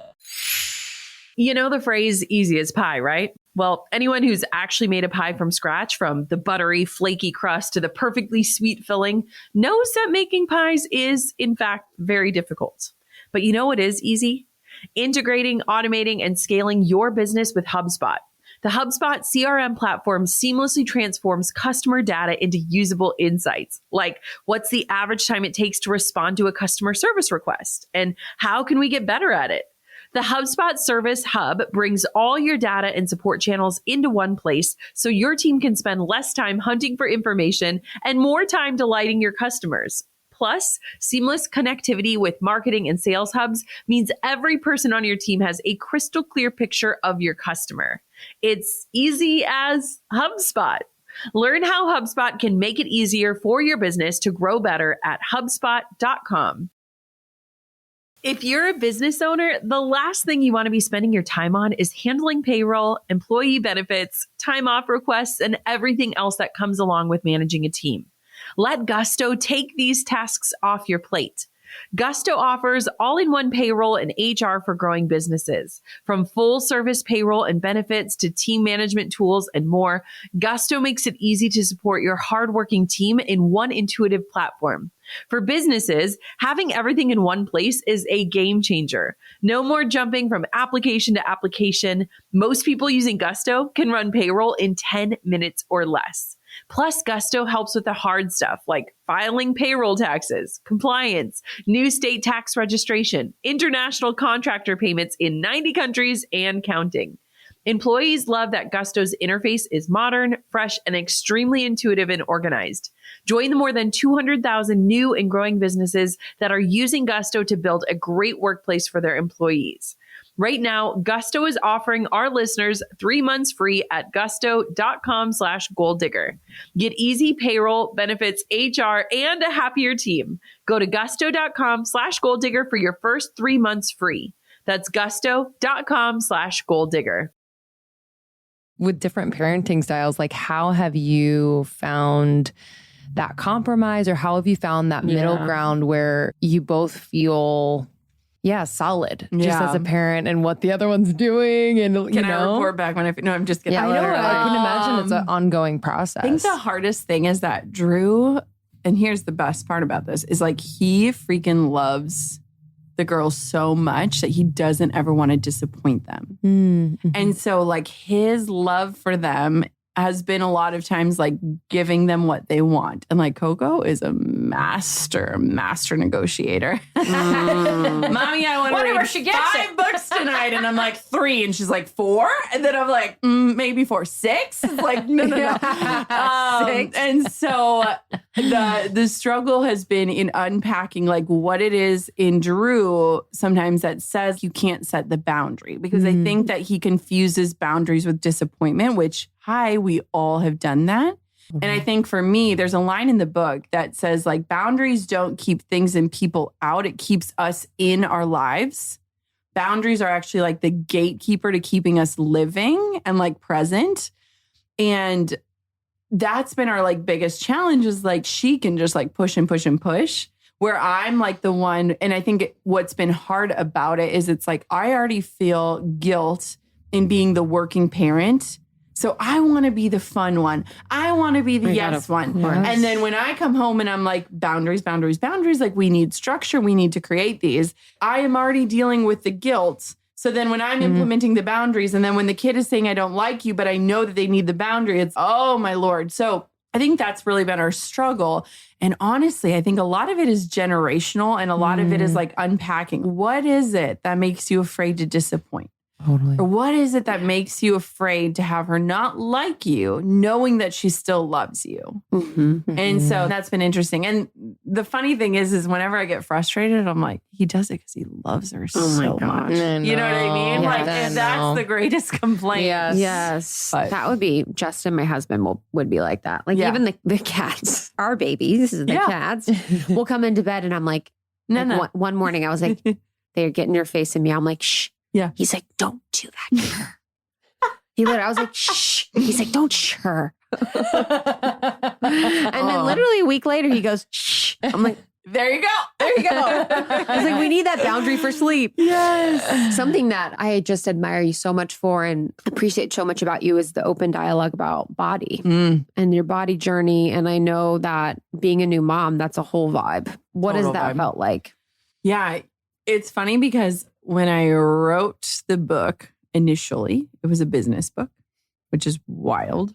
You know the phrase easy as pie, right? Well, anyone who's actually made a pie from scratch, from the buttery, flaky crust to the perfectly sweet filling, knows that making pies is, in fact, very difficult. But you know what is easy? Integrating, automating, and scaling your business with HubSpot. The HubSpot CRM platform seamlessly transforms customer data into usable insights, like what's the average time it takes to respond to a customer service request, and how can we get better at it? The HubSpot Service Hub brings all your data and support channels into one place so your team can spend less time hunting for information and more time delighting your customers. Plus, seamless connectivity with marketing and sales hubs means every person on your team has a crystal clear picture of your customer. It's easy as HubSpot. Learn how HubSpot can make it easier for your business to grow better at HubSpot.com. If you're a business owner, the last thing you want to be spending your time on is handling payroll, employee benefits, time off requests, and everything else that comes along with managing a team. Let Gusto take these tasks off your plate. Gusto offers all-in-one payroll and HR for growing businesses. From full-service payroll and benefits to team management tools and more, Gusto makes it easy to support your hardworking team in one intuitive platform. For businesses, having everything in one place is a game changer. No more jumping from application to application. Most people using Gusto can run payroll in 10 minutes or less. Plus, Gusto helps with the hard stuff like filing payroll taxes, compliance, new state tax registration, international contractor payments in 90 countries and counting. Employees love that Gusto's interface is modern, fresh, and extremely intuitive and organized. Join the more than 200,000 new and growing businesses that are using Gusto to build a great workplace for their employees. Right now, Gusto is offering our listeners 3 months free at gusto.com/goaldigger. Get easy payroll, benefits, HR, and a happier team. Go to gusto.com/goaldigger for your first 3 months free. That's gusto.com/goaldigger. With different parenting styles, like how have you found that compromise, or how have you found that middle ground where you both feel solid just as a parent and what the other one's doing? And Can I report back when no, I'm just kidding. I know. I can imagine it's an ongoing process. I think the hardest thing is that Drew, and here's the best part about this, is like he freaking loves the girls so much that he doesn't ever want to disappoint them. Mm-hmm. And so like his love for them has been a lot of times like giving them what they want. And like Coco is a master negotiator. Mommy, I want to read 5 books tonight. And I'm like 3. And she's like 4. And then I'm like, maybe 4. 6? It's like, no. 6. And so the struggle has been in unpacking like what it is in Drew sometimes that says you can't set the boundary. Because I think that he confuses boundaries with disappointment, which we all have done that. Mm-hmm. And I think for me, there's a line in the book that says like boundaries don't keep things and people out. It keeps us in our lives. Boundaries are actually like the gatekeeper to keeping us living and like present. And that's been our like biggest challenge is like she can just like push and push and push, where I'm like the one. And I think what's been hard about it is it's like I already feel guilt in being the working parent. So I want to be the fun one. I want to be the yes one. Yes. And then when I come home and I'm like, boundaries, like we need structure. We need to create these. I am already dealing with the guilt. So then when I'm implementing the boundaries and then when the kid is saying, I don't like you, but I know that they need the boundary, it's, oh my Lord. So I think that's really been our struggle. And honestly, I think a lot of it is generational and a lot of it is like unpacking. What is it that makes you afraid to disappoint? Totally. Or what is it that makes you afraid to have her not like you, knowing that she still loves you? Mm-hmm. And so that's been interesting. And the funny thing is whenever I get frustrated, I'm like, he does it because he loves her so much. You know what I mean? Yeah, like, and that's the greatest complaint. Yes. But that would be, Justin, my husband, would be like that. Like even the cats, our babies, the cats, will come into bed and I'm like, no. One morning I was like, they're getting your face in me. I'm like, shh. Yeah. He's like, don't do that to her. I was like, shh. He's like, don't shh her. And then literally a week later, he goes, shh. I'm like, there you go. I was like, we need that boundary for sleep. Yes. Something that I just admire you so much for and appreciate so much about you is the open dialogue about body and your body journey. And I know that being a new mom, that's a whole vibe. What has that felt like? Yeah. It's funny because when I wrote the book initially, it was a business book, which is wild.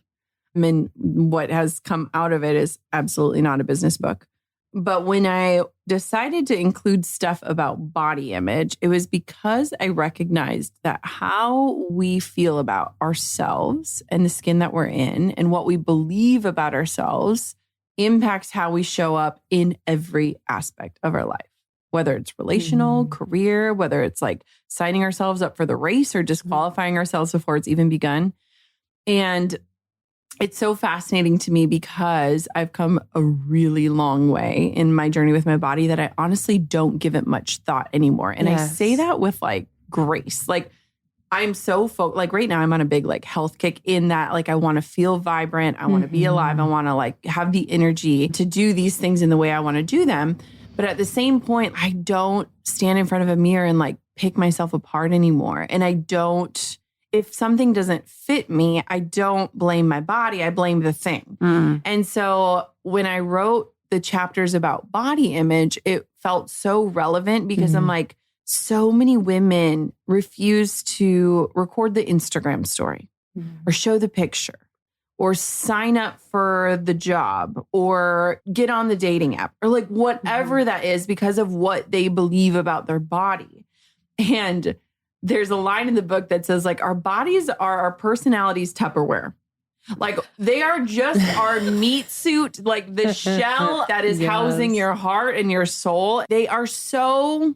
I mean, what has come out of it is absolutely not a business book. But when I decided to include stuff about body image, it was because I recognized that how we feel about ourselves and the skin that we're in and what we believe about ourselves impacts how we show up in every aspect of our life. Whether it's relational, career, whether it's like signing ourselves up for the race or disqualifying ourselves before it's even begun. And it's so fascinating to me because I've come a really long way in my journey with my body that I honestly don't give it much thought anymore. And I say that with like grace. Like I'm so like right now I'm on a big like health kick in that like I want to feel vibrant. I want to be alive. I want to like have the energy to do these things in the way I want to do them. But at the same point, I don't stand in front of a mirror and like pick myself apart anymore. And I don't, if something doesn't fit me, I don't blame my body. I blame the thing. And so when I wrote the chapters about body image, it felt so relevant because I'm like, so many women refuse to record the Instagram story or show the picture or sign up for the job or get on the dating app or like whatever that is because of what they believe about their body. And there's a line in the book that says like, our bodies are our personalities' Tupperware. Like they are just our meat suit, like the shell that is housing your heart and your soul. They are so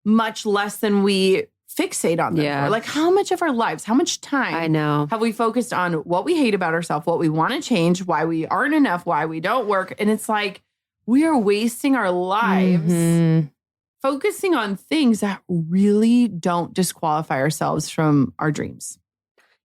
much less than we fixate on them for. Like how much of our lives, how much time have we focused on what we hate about ourselves, what we want to change, why we aren't enough, why we don't work. And it's like, we are wasting our lives focusing on things that really don't disqualify ourselves from our dreams.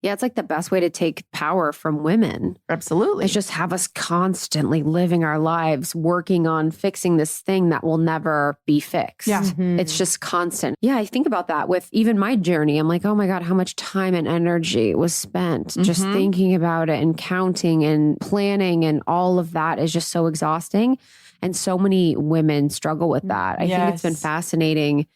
Yeah, it's like the best way to take power from women. Absolutely. Is just have us constantly living our lives, working on fixing this thing that will never be fixed. Yeah. It's just constant. Yeah, I think about that with even my journey. I'm like, oh my God, how much time and energy was spent just thinking about it and counting and planning, and all of that is just so exhausting. And so many women struggle with that. I think it's been fascinating.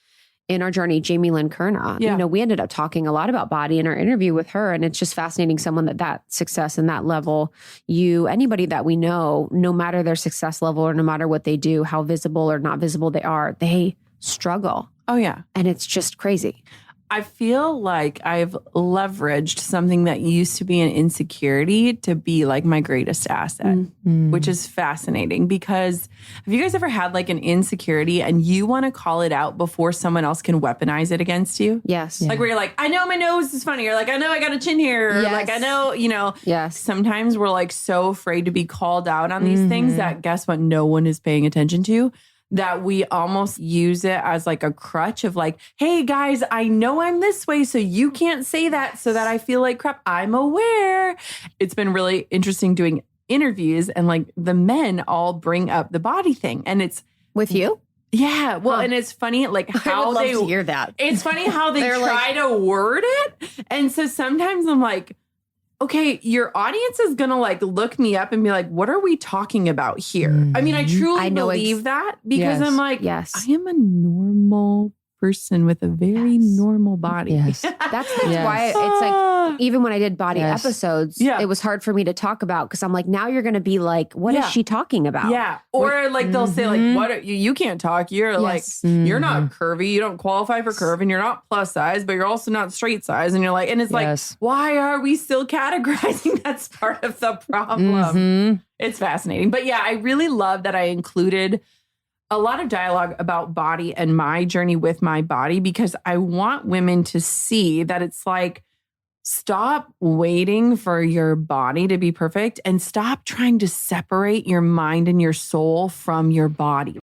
In our journey, Jamie Lynn Kerna, you know, we ended up talking a lot about body in our interview with her. And it's just fascinating someone that success and that level, anybody that we know, no matter their success level or no matter what they do, how visible or not visible they are, they struggle. Oh, yeah. And it's just crazy. I feel like I've leveraged something that used to be an insecurity to be like my greatest asset, which is fascinating because have you guys ever had like an insecurity and you want to call it out before someone else can weaponize it against you? Yes. Like where you're like, I know my nose is funny, or like, I know I got a chin here, or like, I know, you know. Yes. Sometimes we're like so afraid to be called out on these things that guess what? No one is paying attention to. That we almost use it as like a crutch of like, hey guys, I know I'm this way, so you can't say that so that I feel like crap. I'm aware. It's been really interesting doing interviews and like the men all bring up the body thing. And it's with you? Yeah. Well, and it's funny like how I would love to hear that. It's funny how they try to word it. And so sometimes I'm like, okay, your audience is going to like look me up and be like, what are we talking about here? I mean, I truly believe that because I'm like, I am a normal person with a very normal body. Yes. That's why it's like, even when I did body episodes, it was hard for me to talk about because I'm like, now you're going to be like, what is she talking about? Yeah. Or like they'll say like, what are you can't talk. You're like, you're not curvy. You don't qualify for curve and you're not plus size, but you're also not straight size. And you're like, and it's like, why are we still categorizing? That's part of the problem. It's fascinating. But yeah, I really love that I included a lot of dialogue about body and my journey with my body because I want women to see that it's like, stop waiting for your body to be perfect and stop trying to separate your mind and your soul from your body.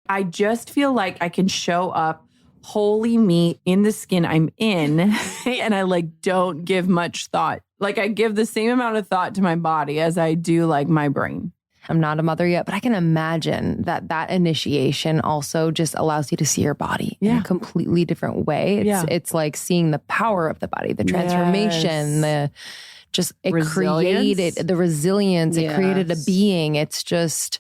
I just feel like I can show up wholly me in the skin I'm in and I like don't give much thought. Like I give the same amount of thought to my body as I do like my brain. I'm not a mother yet, but I can imagine that initiation also just allows you to see your body in a completely different way. It's like seeing the power of the body, the transformation, it created the resilience, it created a being. It's just,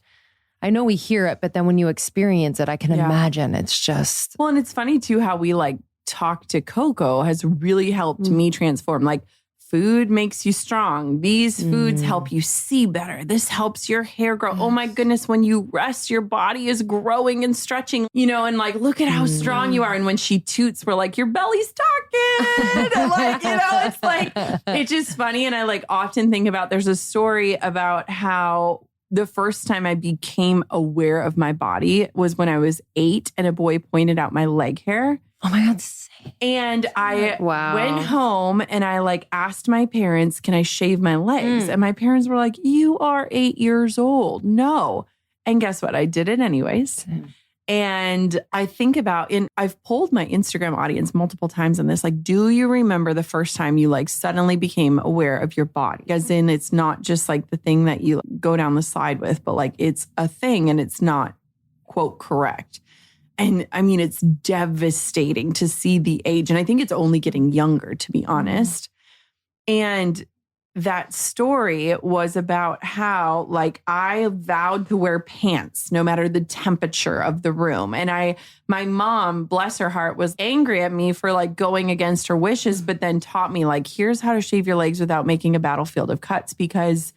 I know we hear it, but then when you experience it, I can imagine it's just. Well, and it's funny too, how we like talk to Coco has really helped me transform. Like, food makes you strong. These foods help you see better. This helps your hair grow. Oh my goodness, when you rest, your body is growing and stretching, you know, and like, look at how strong you are. And when she toots, we're like, your belly's talking. And like, you know, it's like, it's just funny. And I like often think about, there's a story about how the first time I became aware of my body was when I was 8 and a boy pointed out my leg hair. Oh my God. And I Wow. went home and I like asked my parents, can I shave my legs? And my parents were like, you are 8 years old. No. And guess what? I did it anyways. And I think about, and I've polled my Instagram audience multiple times on this, like, do you remember the first time you like suddenly became aware of your body? As in, it's not just like the thing that you go down the slide with, but like it's a thing and it's not, quote, correct. And I mean, it's devastating to see the age. And I think it's only getting younger, to be honest. And that story was about how like I vowed to wear pants no matter the temperature of the room. And my mom, bless her heart, was angry at me for like going against her wishes, but then taught me like, here's how to shave your legs without making a battlefield of cuts, because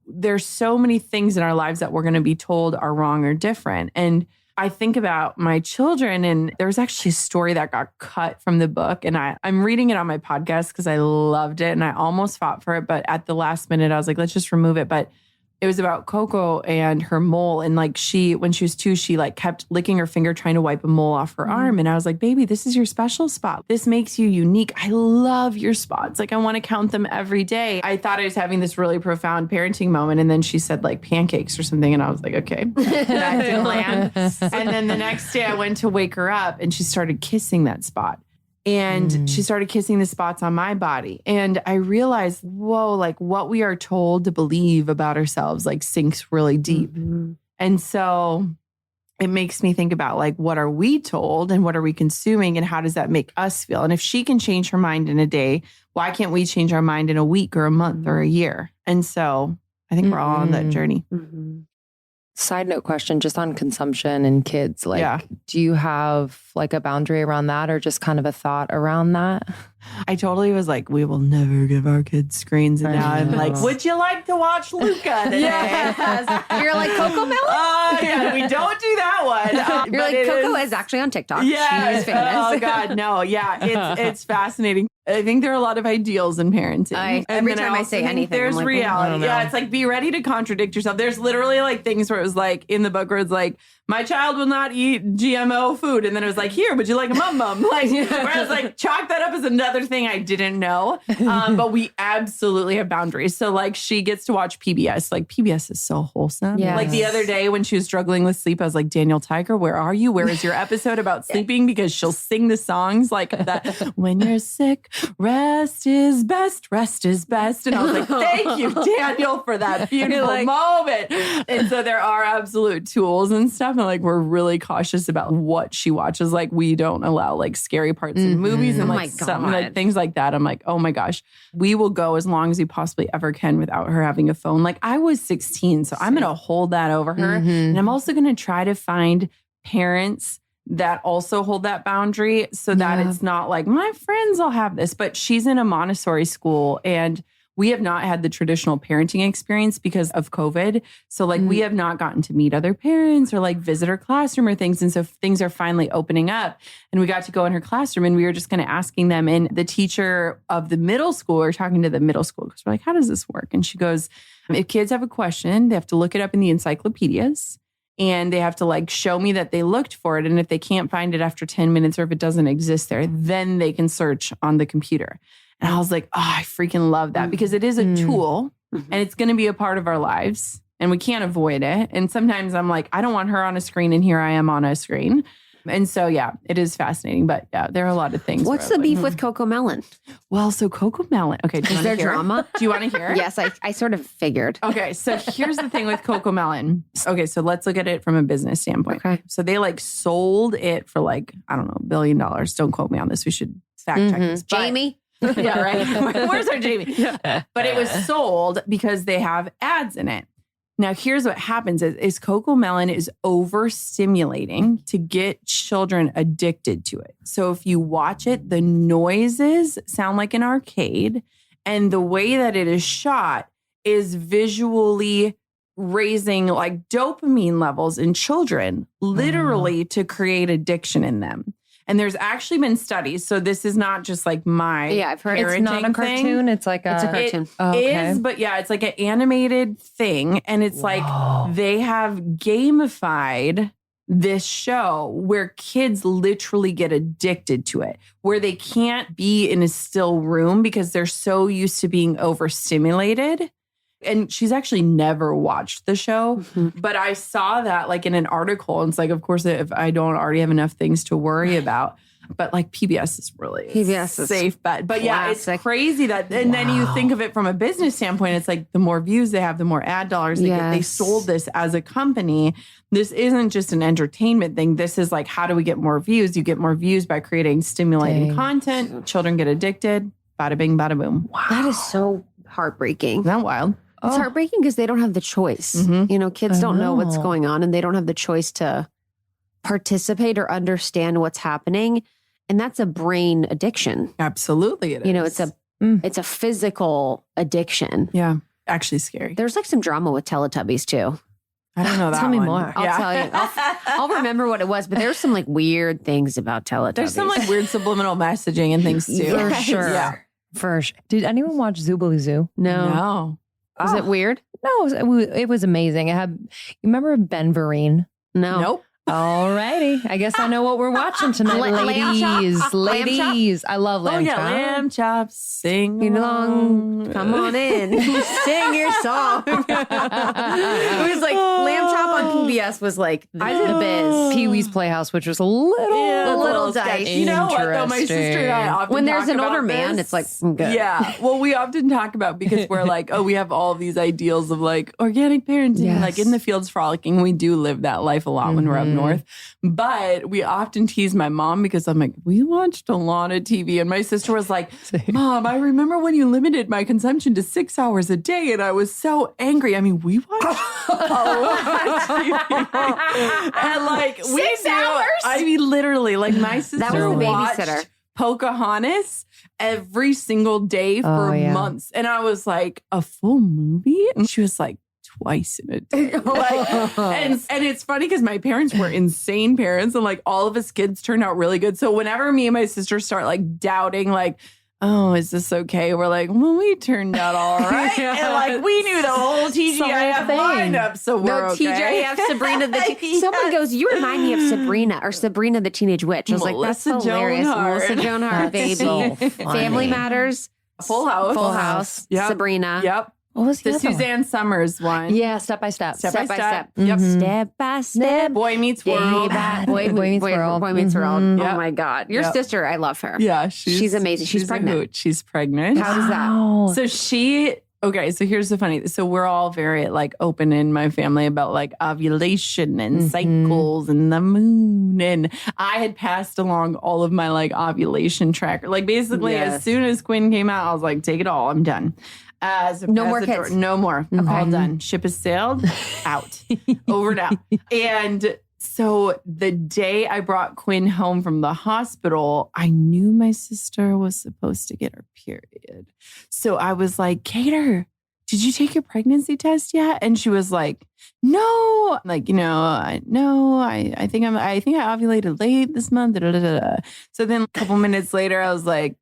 there's so many things in our lives that we're going to be told are wrong or different. And I think about my children, and there was actually a story that got cut from the book, and I'm reading it on my podcast because I loved it and I almost fought for it. But at the last minute, I was like, let's just remove it. But it was about Coco and her mole. And like when she was 2, she like kept licking her finger, trying to wipe a mole off her arm. And I was like, baby, this is your special spot. This makes you unique. I love your spots. Like I want to count them every day. I thought I was having this really profound parenting moment. And then she said like pancakes or something. And I was like, okay, that didn't land. And then the next day I went to wake her up and she started kissing that spot. And she started kissing the spots on my body. And I realized, whoa, like what we are told to believe about ourselves, like sinks really deep. And so it makes me think about like, what are we told and what are we consuming and how does that make us feel? And if she can change her mind in a day, why can't we change our mind in a week or a month or a year? And so I think we're all on that journey. Side note question, just on consumption and kids, like, do you have like a boundary around that or just kind of a thought around that? I totally was like, we will never give our kids screens. And now I'm like, would you like to watch Luca today? You're like, Coco Melon? Yeah, we don't do that one. You're like, Coco is actually on TikTok. Yeah. She's famous. Oh God, no. Yeah, it's fascinating. I think there are a lot of ideals in parenting. Every time I say anything, there's I'm like, reality. Yeah, it's like, be ready to contradict yourself. There's literally like things where it was like in the book where it's like, my child will not eat GMO food. And then it was like, here, would you like a mum? Like, whereas like chalk that up as another thing I didn't know. But we absolutely have boundaries. So like she gets to watch PBS. Like PBS is so wholesome. Yes. Like the other day when she was struggling with sleep, I was like, Daniel Tiger, where are you? Where is your episode about sleeping? Because she'll sing the songs like that. When you're sick, rest is best. Rest is best. And I was like, thank you, Daniel, for that beautiful moment. And so there are absolute tools and stuff. And like, we're really cautious about what she watches. Like we don't allow like scary parts in movies and like something like things like that. I'm like, oh my gosh, we will go as long as we possibly ever can without her having a phone. Like I was 16, so I'm going to hold that over her. And I'm also going to try to find parents that also hold that boundary so that it's not like my friends will have this, but she's in a Montessori school and we have not had the traditional parenting experience because of COVID. So like we have not gotten to meet other parents or like visit her classroom or things. And so things are finally opening up and we got to go in her classroom and we were just kind of asking them. And the teacher of the middle school, we're talking to the middle school because we're like, how does this work? And she goes, if kids have a question, they have to look it up in the encyclopedias. And they have to like show me that they looked for it. And if they can't find it after 10 minutes or if it doesn't exist there, then they can search on the computer. And I was like, oh, I freaking love that because it is a tool and it's going to be a part of our lives and we can't avoid it. And sometimes I'm like, I don't want her on a screen and here I am on a screen. And so, yeah, it is fascinating. But yeah, there are a lot of things. What's the beef with Coco Melon? Well, so Coco Melon. Okay. Is there drama? Do you want to hear? Yes, I sort of figured. Okay. So here's the thing with Coco Melon. Okay. So let's look at it from a business standpoint. Okay. So they like sold it for like, I don't know, $1 billion. Don't quote me on this. We should fact check this. But, Jamie? Yeah, right. Where's our Jamie? But it was sold because they have ads in it. Now, here's what happens is Coco Melon is overstimulating to get children addicted to it. So if you watch it, the noises sound like an arcade. And the way that it is shot is visually raising like dopamine levels in children, literally to create addiction in them. And there's actually been studies. So this is not just like my I've heard It's not a cartoon. It's like It's a cartoon. Is, but yeah, it's like an animated thing. And it's like they have gamified this show where kids literally get addicted to it, where they can't be in a still room because they're so used to being overstimulated. And she's actually never watched the show, but I saw that like in an article. And it's like, of course, if I don't already have enough things to worry about, but like PBS is really a safe bet. But yeah, it's crazy that, and then you think of it from a business standpoint, it's like the more views they have, the more ad dollars they get. They sold this as a company. This isn't just an entertainment thing. This is like, how do we get more views? You get more views by creating stimulating content. Children get addicted. Bada bing, bada boom. Wow. That is so heartbreaking. Isn't that wild? It's heartbreaking because they don't have the choice. You know, kids don't know what's going on and they don't have the choice to participate or understand what's happening. And that's a brain addiction. Absolutely it is. You know, it's a physical addiction. Yeah. Actually scary. There's like some drama with Teletubbies too. I don't know that Tell me one. more. I'll tell you. I'll remember what it was, but there's some like weird things about Teletubbies. There's some like weird subliminal messaging and things too. For sure. Yeah. For sure. Did anyone watch Zoobaloo Zoo? No. Was it weird? No, it was amazing. It had, you remember Ben Vereen? No. Nope. All righty. I guess I know what we're watching tonight, Lamb chop? ladies. I love lamb chop. Lamb chops, sing along. Come on in. Sing your song. It was like Lamb Chop on PBS was like the biz. Pee-wee's Playhouse, which was a little dicey. You know what, though? My sister and I often When there's talk an about older man, this. it's like good. Yeah. Well, we often talk about because we're like, we have all these ideals of like organic parenting, like in the fields frolicking. We do live that life a lot when we're up north. But we often tease my mom because I'm like, we watched a lot of TV. And my sister was like, Mom, I remember when you limited my consumption to 6 hours a day. And I was so angry. I mean, we watched a lot of TV. And like, 6 hours? I mean, literally, like my sister was the watched babysitter. Pocahontas every single day for months. And I was like, a full movie? And she was like, twice in a day. and it's funny because my parents were insane parents and like all of us kids turned out really good. So whenever me and my sister start like doubting, like, oh, is this okay? We're like, well, we turned out all right. And like we knew the whole TGIF lineup, so we're okay. TGIF, Sabrina Someone goes, you remind me of Sabrina or Sabrina the Teenage Witch. I was like, that's hilarious. Melissa Joan Hart, baby. So Family Matters. Full House. Yep. Sabrina. Yep. What was The other Suzanne Summers one. Yeah, Step by Step. Step by Step. Yep. Step by step. Boy Meets World. Boy Meets World. Boy Meets World. Yep. Oh my God. Your sister, I love her. Yeah, she's amazing. She's pregnant. A hoot. She's pregnant. How does that? So here's the funny. So we're all very like open in my family about like ovulation and cycles and the moon. And I had passed along all of my like ovulation tracker. Like basically as soon as Quinn came out, I was like, take it all. I'm done. No more kids. No more. All done. Ship has sailed. Out. Over and out. And so the day I brought Quinn home from the hospital, I knew my sister was supposed to get her period. So I was like, Kater, did you take your pregnancy test yet? And she was like, no. Like, I think I ovulated late this month. Da, da, da, da. So then a couple minutes later, I was like,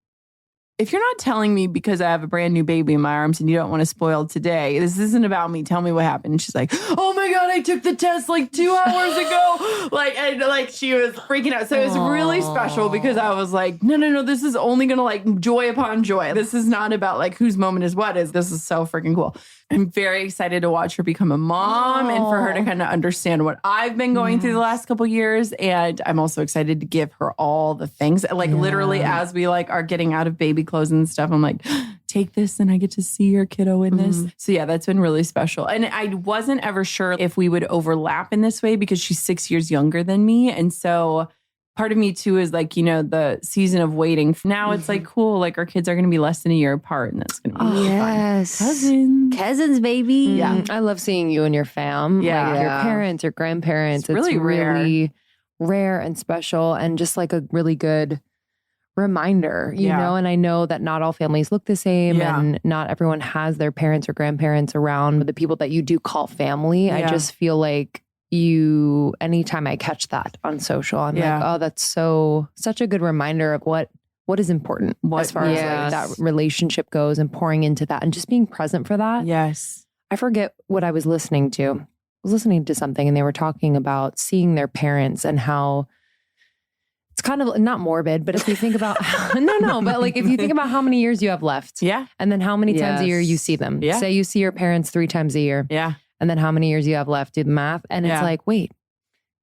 if you're not telling me because I have a brand new baby in my arms and you don't want to spoil today, this isn't about me. Tell me what happened. And she's like, oh my God, I took the test like 2 hours ago. Like she was freaking out. So it was really special because I was like, no, this is only going to like joy upon joy. This is not about like whose moment is what. This is so freaking cool. I'm very excited to watch her become a mom and for her to kind of understand what I've been going through the last couple of years. And I'm also excited to give her all the things. Like literally as we like are getting out of baby clothes and stuff, I'm like, take this and I get to see your kiddo in this. So yeah, that's been really special. And I wasn't ever sure if we would overlap in this way because she's 6 years younger than me. And so part of me too is like, the season of waiting. Now it's like, cool, like our kids are going to be less than a year apart and that's going to be really fun. Cousins, baby. Yeah. I love seeing you and your fam. Yeah. Like your parents, your grandparents. It's really rare and special and just like a really good reminder, you know, and I know that not all families look the same and not everyone has their parents or grandparents around, but the people that you do call family, I just feel like anytime I catch that on social, I'm like, oh, that's such a good reminder of what is important as far as like that relationship goes and pouring into that and just being present for that. Yes. I forget what I was listening to. I was listening to something and they were talking about seeing their parents and how it's kind of not morbid, but if you think about, but like if you think about how many years you have left. Yeah. And then how many times a year you see them. Yeah. Say you see your parents 3 times a year. Yeah. And then how many years you have left, do the math. And it's like, wait,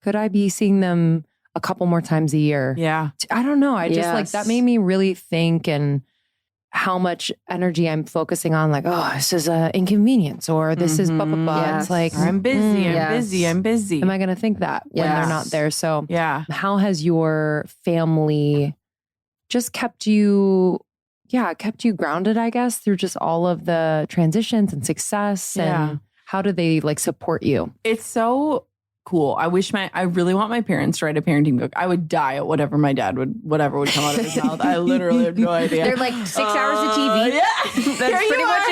could I be seeing them a couple more times a year? Yeah. I don't know. I just like, that made me really think and how much energy I'm focusing on, like, oh, this is an inconvenience or this is blah, blah, blah. Yes. It's like, or I'm busy, I'm busy. Am I going to think that when they're not there? So how has your family just kept you grounded, I guess, through just all of the transitions and success? And how do they like support you? It's so cool. I really want my parents to write a parenting book. I would die at whatever my dad whatever would come out of his mouth. I literally have no idea. They're like 6 hours of TV. Yeah, that's pretty much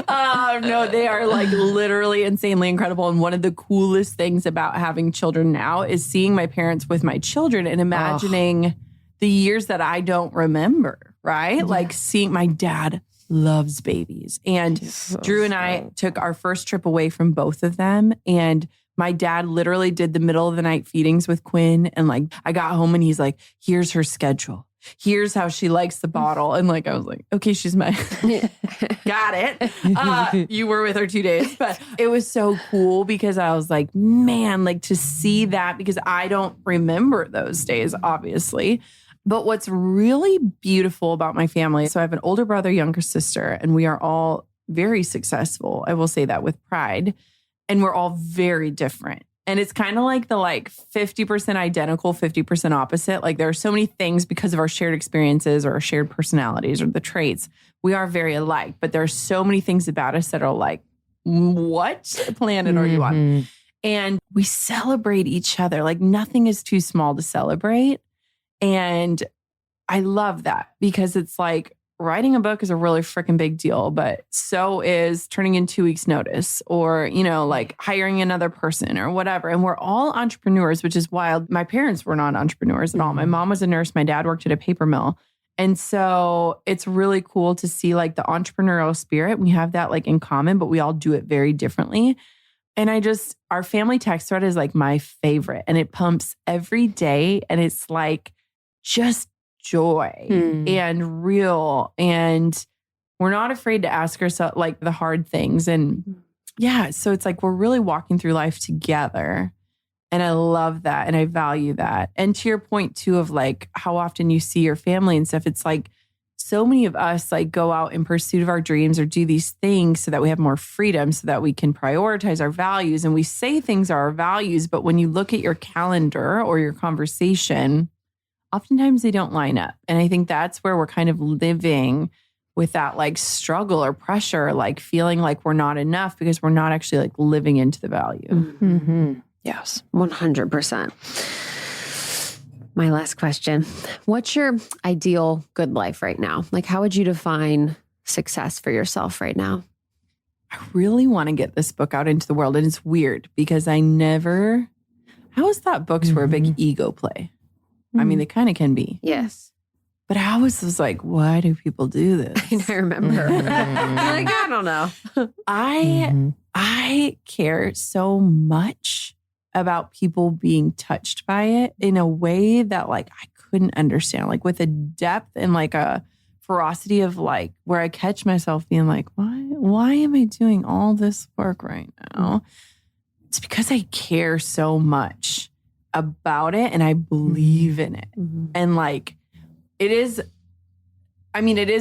it. No, they are like literally insanely incredible. And one of the coolest things about having children now is seeing my parents with my children and imagining the years that I don't remember, right? Yeah. Like seeing my dad loves babies. And Drew and I took our first trip away from both of them. And my dad literally did the middle of the night feedings with Quinn. And like, I got home and he's like, here's her schedule. Here's how she likes the bottle. And like, I was like, okay, she's my, got it. You were with her 2 days, but it was so cool because I was like, man, like to see that because I don't remember those days, obviously. But what's really beautiful about my family, so I have an older brother, younger sister, and we are all very successful. I will say that with pride. And we're all very different. And it's kind of like the 50% identical, 50% opposite. Like there are so many things because of our shared experiences or our shared personalities or the traits. We are very alike, but there are so many things about us that are like, what planet are you on? And we celebrate each other. Like nothing is too small to celebrate. And I love that because it's like writing a book is a really freaking big deal, but so is turning in 2 weeks notice or, like hiring another person or whatever. And we're all entrepreneurs, which is wild. My parents were not entrepreneurs at all. My mom was a nurse. My dad worked at a paper mill. And so it's really cool to see like the entrepreneurial spirit. We have that like in common, but we all do it very differently. And our family text thread is like my favorite and it pumps every day. And it's like just joy and real. And we're not afraid to ask ourselves like the hard things. And so it's like we're really walking through life together. And I love that. And I value that. And to your point too, of like how often you see your family and stuff, it's like so many of us like go out in pursuit of our dreams or do these things so that we have more freedom, so that we can prioritize our values. And we say things are our values, but when you look at your calendar or your conversation, oftentimes they don't line up. And I think that's where we're kind of living with that like struggle or pressure, like feeling like we're not enough because we're not actually like living into the value. Mm-hmm. Yes, 100%. My last question. What's your ideal good life right now? Like, how would you define success for yourself right now? I really want to get this book out into the world. And it's weird because I always thought books were a big ego play. I mean, they kind of can be. Yes. But I always was like, why do people do this? I remember. You're like, I don't know. I care so much about people being touched by it in a way that like I couldn't understand, like with a depth and like a ferocity of like where I catch myself being like, why am I doing all this work right now? It's because I care so much about it and I believe in it. And like, it is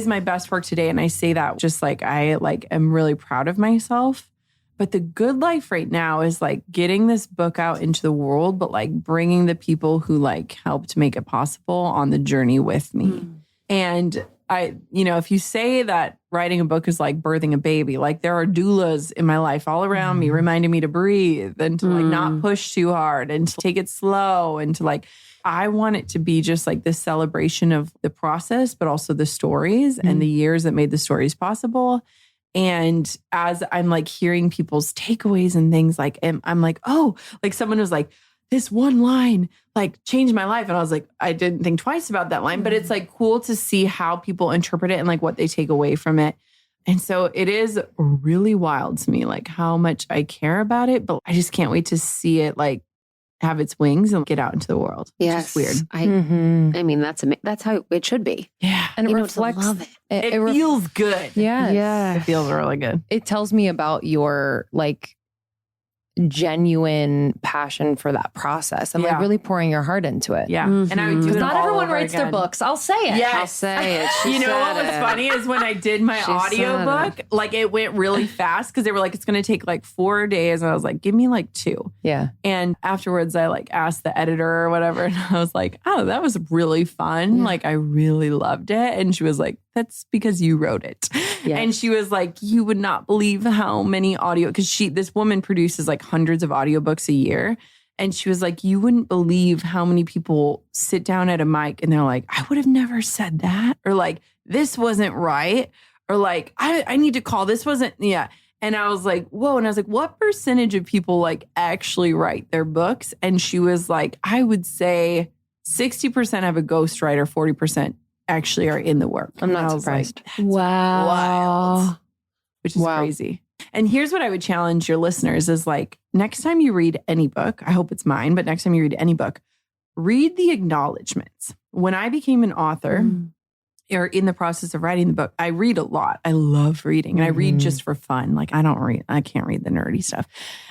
my best work today. And I say that just like, I like am really proud of myself, but the good life right now is like getting this book out into the world, but like bringing the people who like helped make it possible on the journey with me. And if you say that writing a book is like birthing a baby, like there are doulas in my life all around me reminding me to breathe and to like not push too hard and to take it slow and to like, I want it to be just like this celebration of the process, but also the stories and the years that made the stories possible. And as I'm like hearing people's takeaways and things like, and I'm like, oh, like someone was like, this one line like changed my life. And I was like, I didn't think twice about that line, but it's like cool to see how people interpret it and like what they take away from it. And so it is really wild to me, like how much I care about it, but I just can't wait to see it like have its wings and get out into the world. Yes. Which is weird. I mean, that's how it should be. Yeah. And it You know, reflects. to love it. It feels good. Yeah. It feels really good. It tells me about your like genuine passion for that process and like really pouring your heart into it. Yeah. And I would do it Not all everyone over writes their again. books. I'll say it. Yes. I'll say it. She You know what said was it. funny is when I did my She audiobook, said like it went really fast because they were like, it's going to take like 4 days. And I was like, give me like 2. Yeah. And afterwards, I like asked the editor or whatever. And I was like, oh, that was really fun. Like, I really loved it. And she was like, that's because you wrote it. Yes. And she was like, you would not believe how many because this woman produces like hundreds of audiobooks a year. And she was like, you wouldn't believe how many people sit down at a mic and they're like, I would have never said that. Or like, this wasn't right. Or like, I need to call. This wasn't. Yeah. And I was like, whoa. And I was like, what percentage of people like actually write their books? And she was like, I would say 60% have a ghostwriter, 40% actually are in the work. I'm And I not was surprised. Like, Wow. wild. Which is Wow. crazy. And here's what I would challenge your listeners is like, next time you read any book, I hope it's mine, but next time you read any book, read the acknowledgments. When I became an author or in the process of writing the book, I read a lot. I love reading and I read just for fun. Like I can't read the nerdy stuff.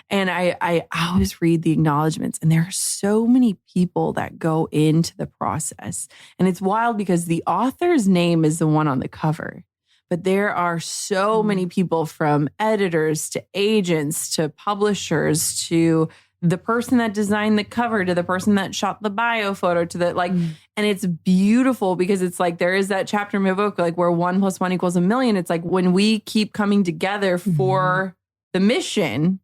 And I always read the acknowledgments, and there are so many people that go into the process. And it's wild because the author's name is the one on the cover. But there are so many people, from editors to agents to publishers to the person that designed the cover to the person that shot the bio photo to the and it's beautiful because it's like there is that chapter in my book like where 1 + 1 = 1,000,000. It's like when we keep coming together for the mission,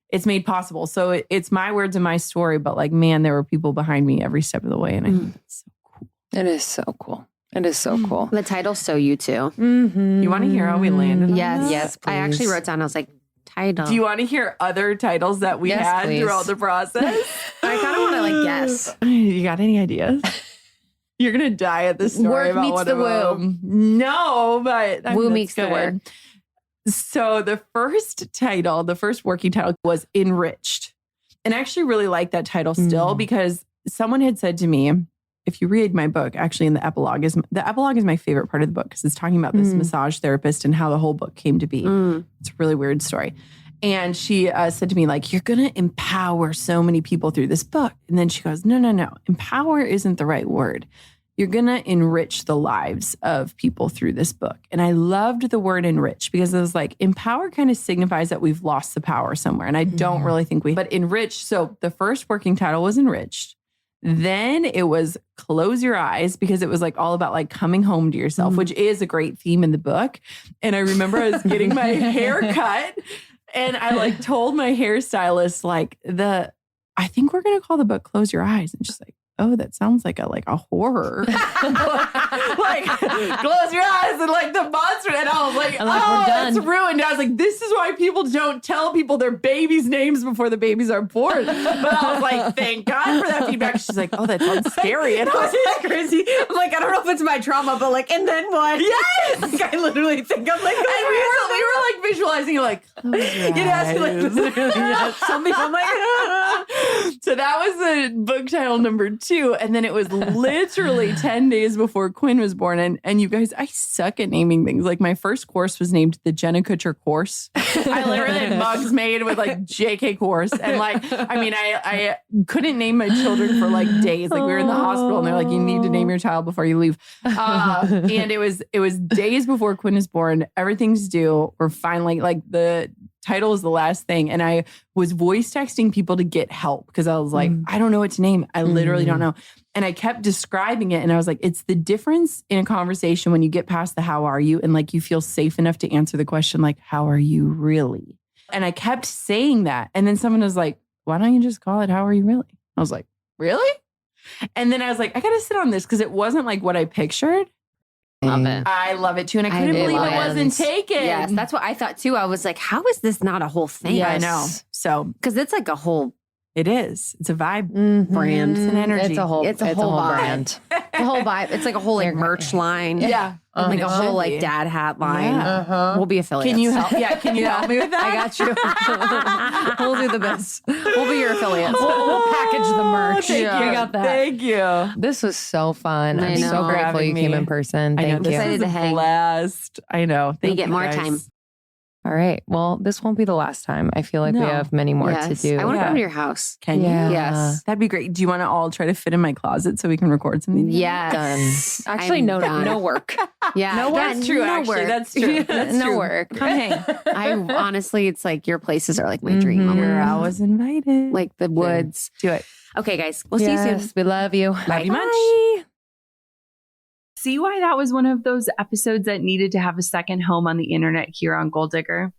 it's made possible. So it's my words and my story, but like, man, there were people behind me every step of the way. And I think that's so cool. It is so cool. It is so cool. The title's So You Too. You want to hear how we landed on Yes. that? Yes, I actually please. wrote down, I was like, title. Do you want to hear other titles that we Yes, had please. throughout the process? I kind of want to like guess. You got any ideas? You're going to die at this story Work about meets one the of woo. them. No, but I Woo mean, meets that's the good. word. So the first working title was Enriched. And I actually really like that title still because someone had said to me, if you read my book, actually in the epilogue is my favorite part of the book because it's talking about this massage therapist and how the whole book came to be. It's a really weird story. And she said to me, like, you're going to empower so many people through this book. And then she goes, no. Empower isn't the right word. You're going to enrich the lives of people through this book. And I loved the word enrich because it was like, empower kind of signifies that we've lost the power somewhere. And I don't really think but enrich. So the first working title was Enriched. Then it was Close Your Eyes because it was like all about like coming home to yourself, which is a great theme in the book. And I remember I was getting my hair cut and I like told my hairstylist like I think we're going to call the book Close Your Eyes. And she's like, oh, that sounds like a horror. like close your eyes and like the monster. And I was like, I'm like, we're done. It's ruined. I was like, this is why people don't tell people their babies' names before the babies are born. But I was like, thank God for that feedback. She's like, oh, that sounds scary. And I was like, crazy. I'm like, I don't know if it's my trauma, but like, and then what? yes. Like, I literally think I'm like, And we were like visualizing it like, it has like literally, yeah, something. I'm like, so that was the book title number 2. And then it was literally 10 days before Quinn was born. And you guys, I suck at naming things. Like my first course was named the Jenna Kutcher course. I literally had mugs made with like JK course. And like, I mean, I couldn't name my children for like days. Like we were in the hospital and they're like, you need to name your child before you leave. And it was days before Quinn was born. Everything's due. We're finally like the title is the last thing. And I was voice texting people to get help because I was like, I don't know what to name. I literally don't know. And I kept describing it. And I was like, it's the difference in a conversation when you get past the how are you and like you feel safe enough to answer the question like, how are you really? And I kept saying that. And then someone was like, why don't you just call it how are you really? I was like, really? And then I was like, I got to sit on this because it wasn't like what I pictured. Love it. I love it too. And I couldn't believe it wasn't taken. Yes, that's what I thought too. I was like, how is this not a whole thing? Yeah, I know. So, because it's like a whole it is. It's a vibe brand. It's an energy. It's a whole brand. The whole vibe. It's like a whole like merch line. Yeah. Like a whole like dad hat line. Yeah. We'll be affiliates. Can you help? Yeah. Can you help me with that? I got you. We'll do the best. We'll be your affiliates. We'll package the merch. Thank you. We got that. Thank you. This was so fun. I I'm know. so grateful you came in person. I know. Thank This you. Excited is to a hang. blast. I know. We Thank get you more guys. time. All right. Well, this won't be the last time. I feel like we No. have many more to do. I want to Yeah. come to your house. Can Yeah. you? Yes. That'd be great. Do you want to all try to fit in my closet so we can record something? Yes. Actually, I'm no done. work. Yeah. No, yeah, that's true. no Actually, work. that's true. That's no true. work. Come hang. I honestly, it's like your places are like my dream. I'm You're like, always invited. like the woods. Do it. Okay, guys. We'll see you soon. Yes, we love you. Love you much. See why that was one of those episodes that needed to have a second home on the internet here on Gold Digger?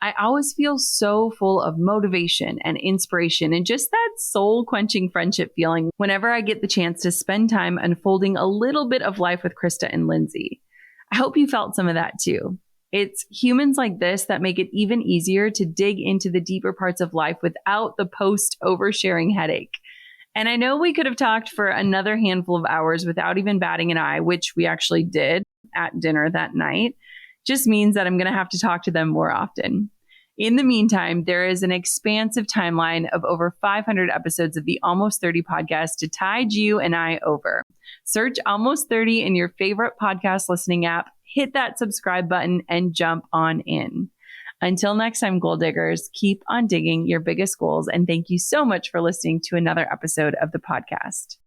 I always feel so full of motivation and inspiration and just that soul-quenching friendship feeling whenever I get the chance to spend time unfolding a little bit of life with Krista and Lindsey. I hope you felt some of that too. It's humans like this that make it even easier to dig into the deeper parts of life without the post-oversharing headache. And I know we could have talked for another handful of hours without even batting an eye, which we actually did at dinner that night. Just means that I'm going to have to talk to them more often. In the meantime, there is an expansive timeline of over 500 episodes of the Almost 30 podcast to tide you and I over. Search Almost 30 in your favorite podcast listening app, hit that subscribe button, and jump on in. Until next time, Gold Diggers, keep on digging your biggest goals, and thank you so much for listening to another episode of the podcast.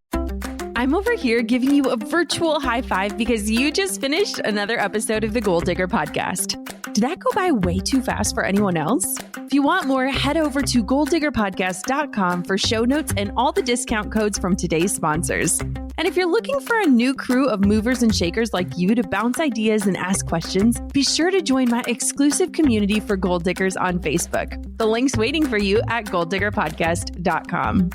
I'm over here giving you a virtual high five because you just finished another episode of the Gold Digger podcast. Did that go by way too fast for anyone else? If you want more, head over to golddiggerpodcast.com for show notes and all the discount codes from today's sponsors. And if you're looking for a new crew of movers and shakers like you to bounce ideas and ask questions, be sure to join my exclusive community for Gold Diggers on Facebook. The link's waiting for you at golddiggerpodcast.com.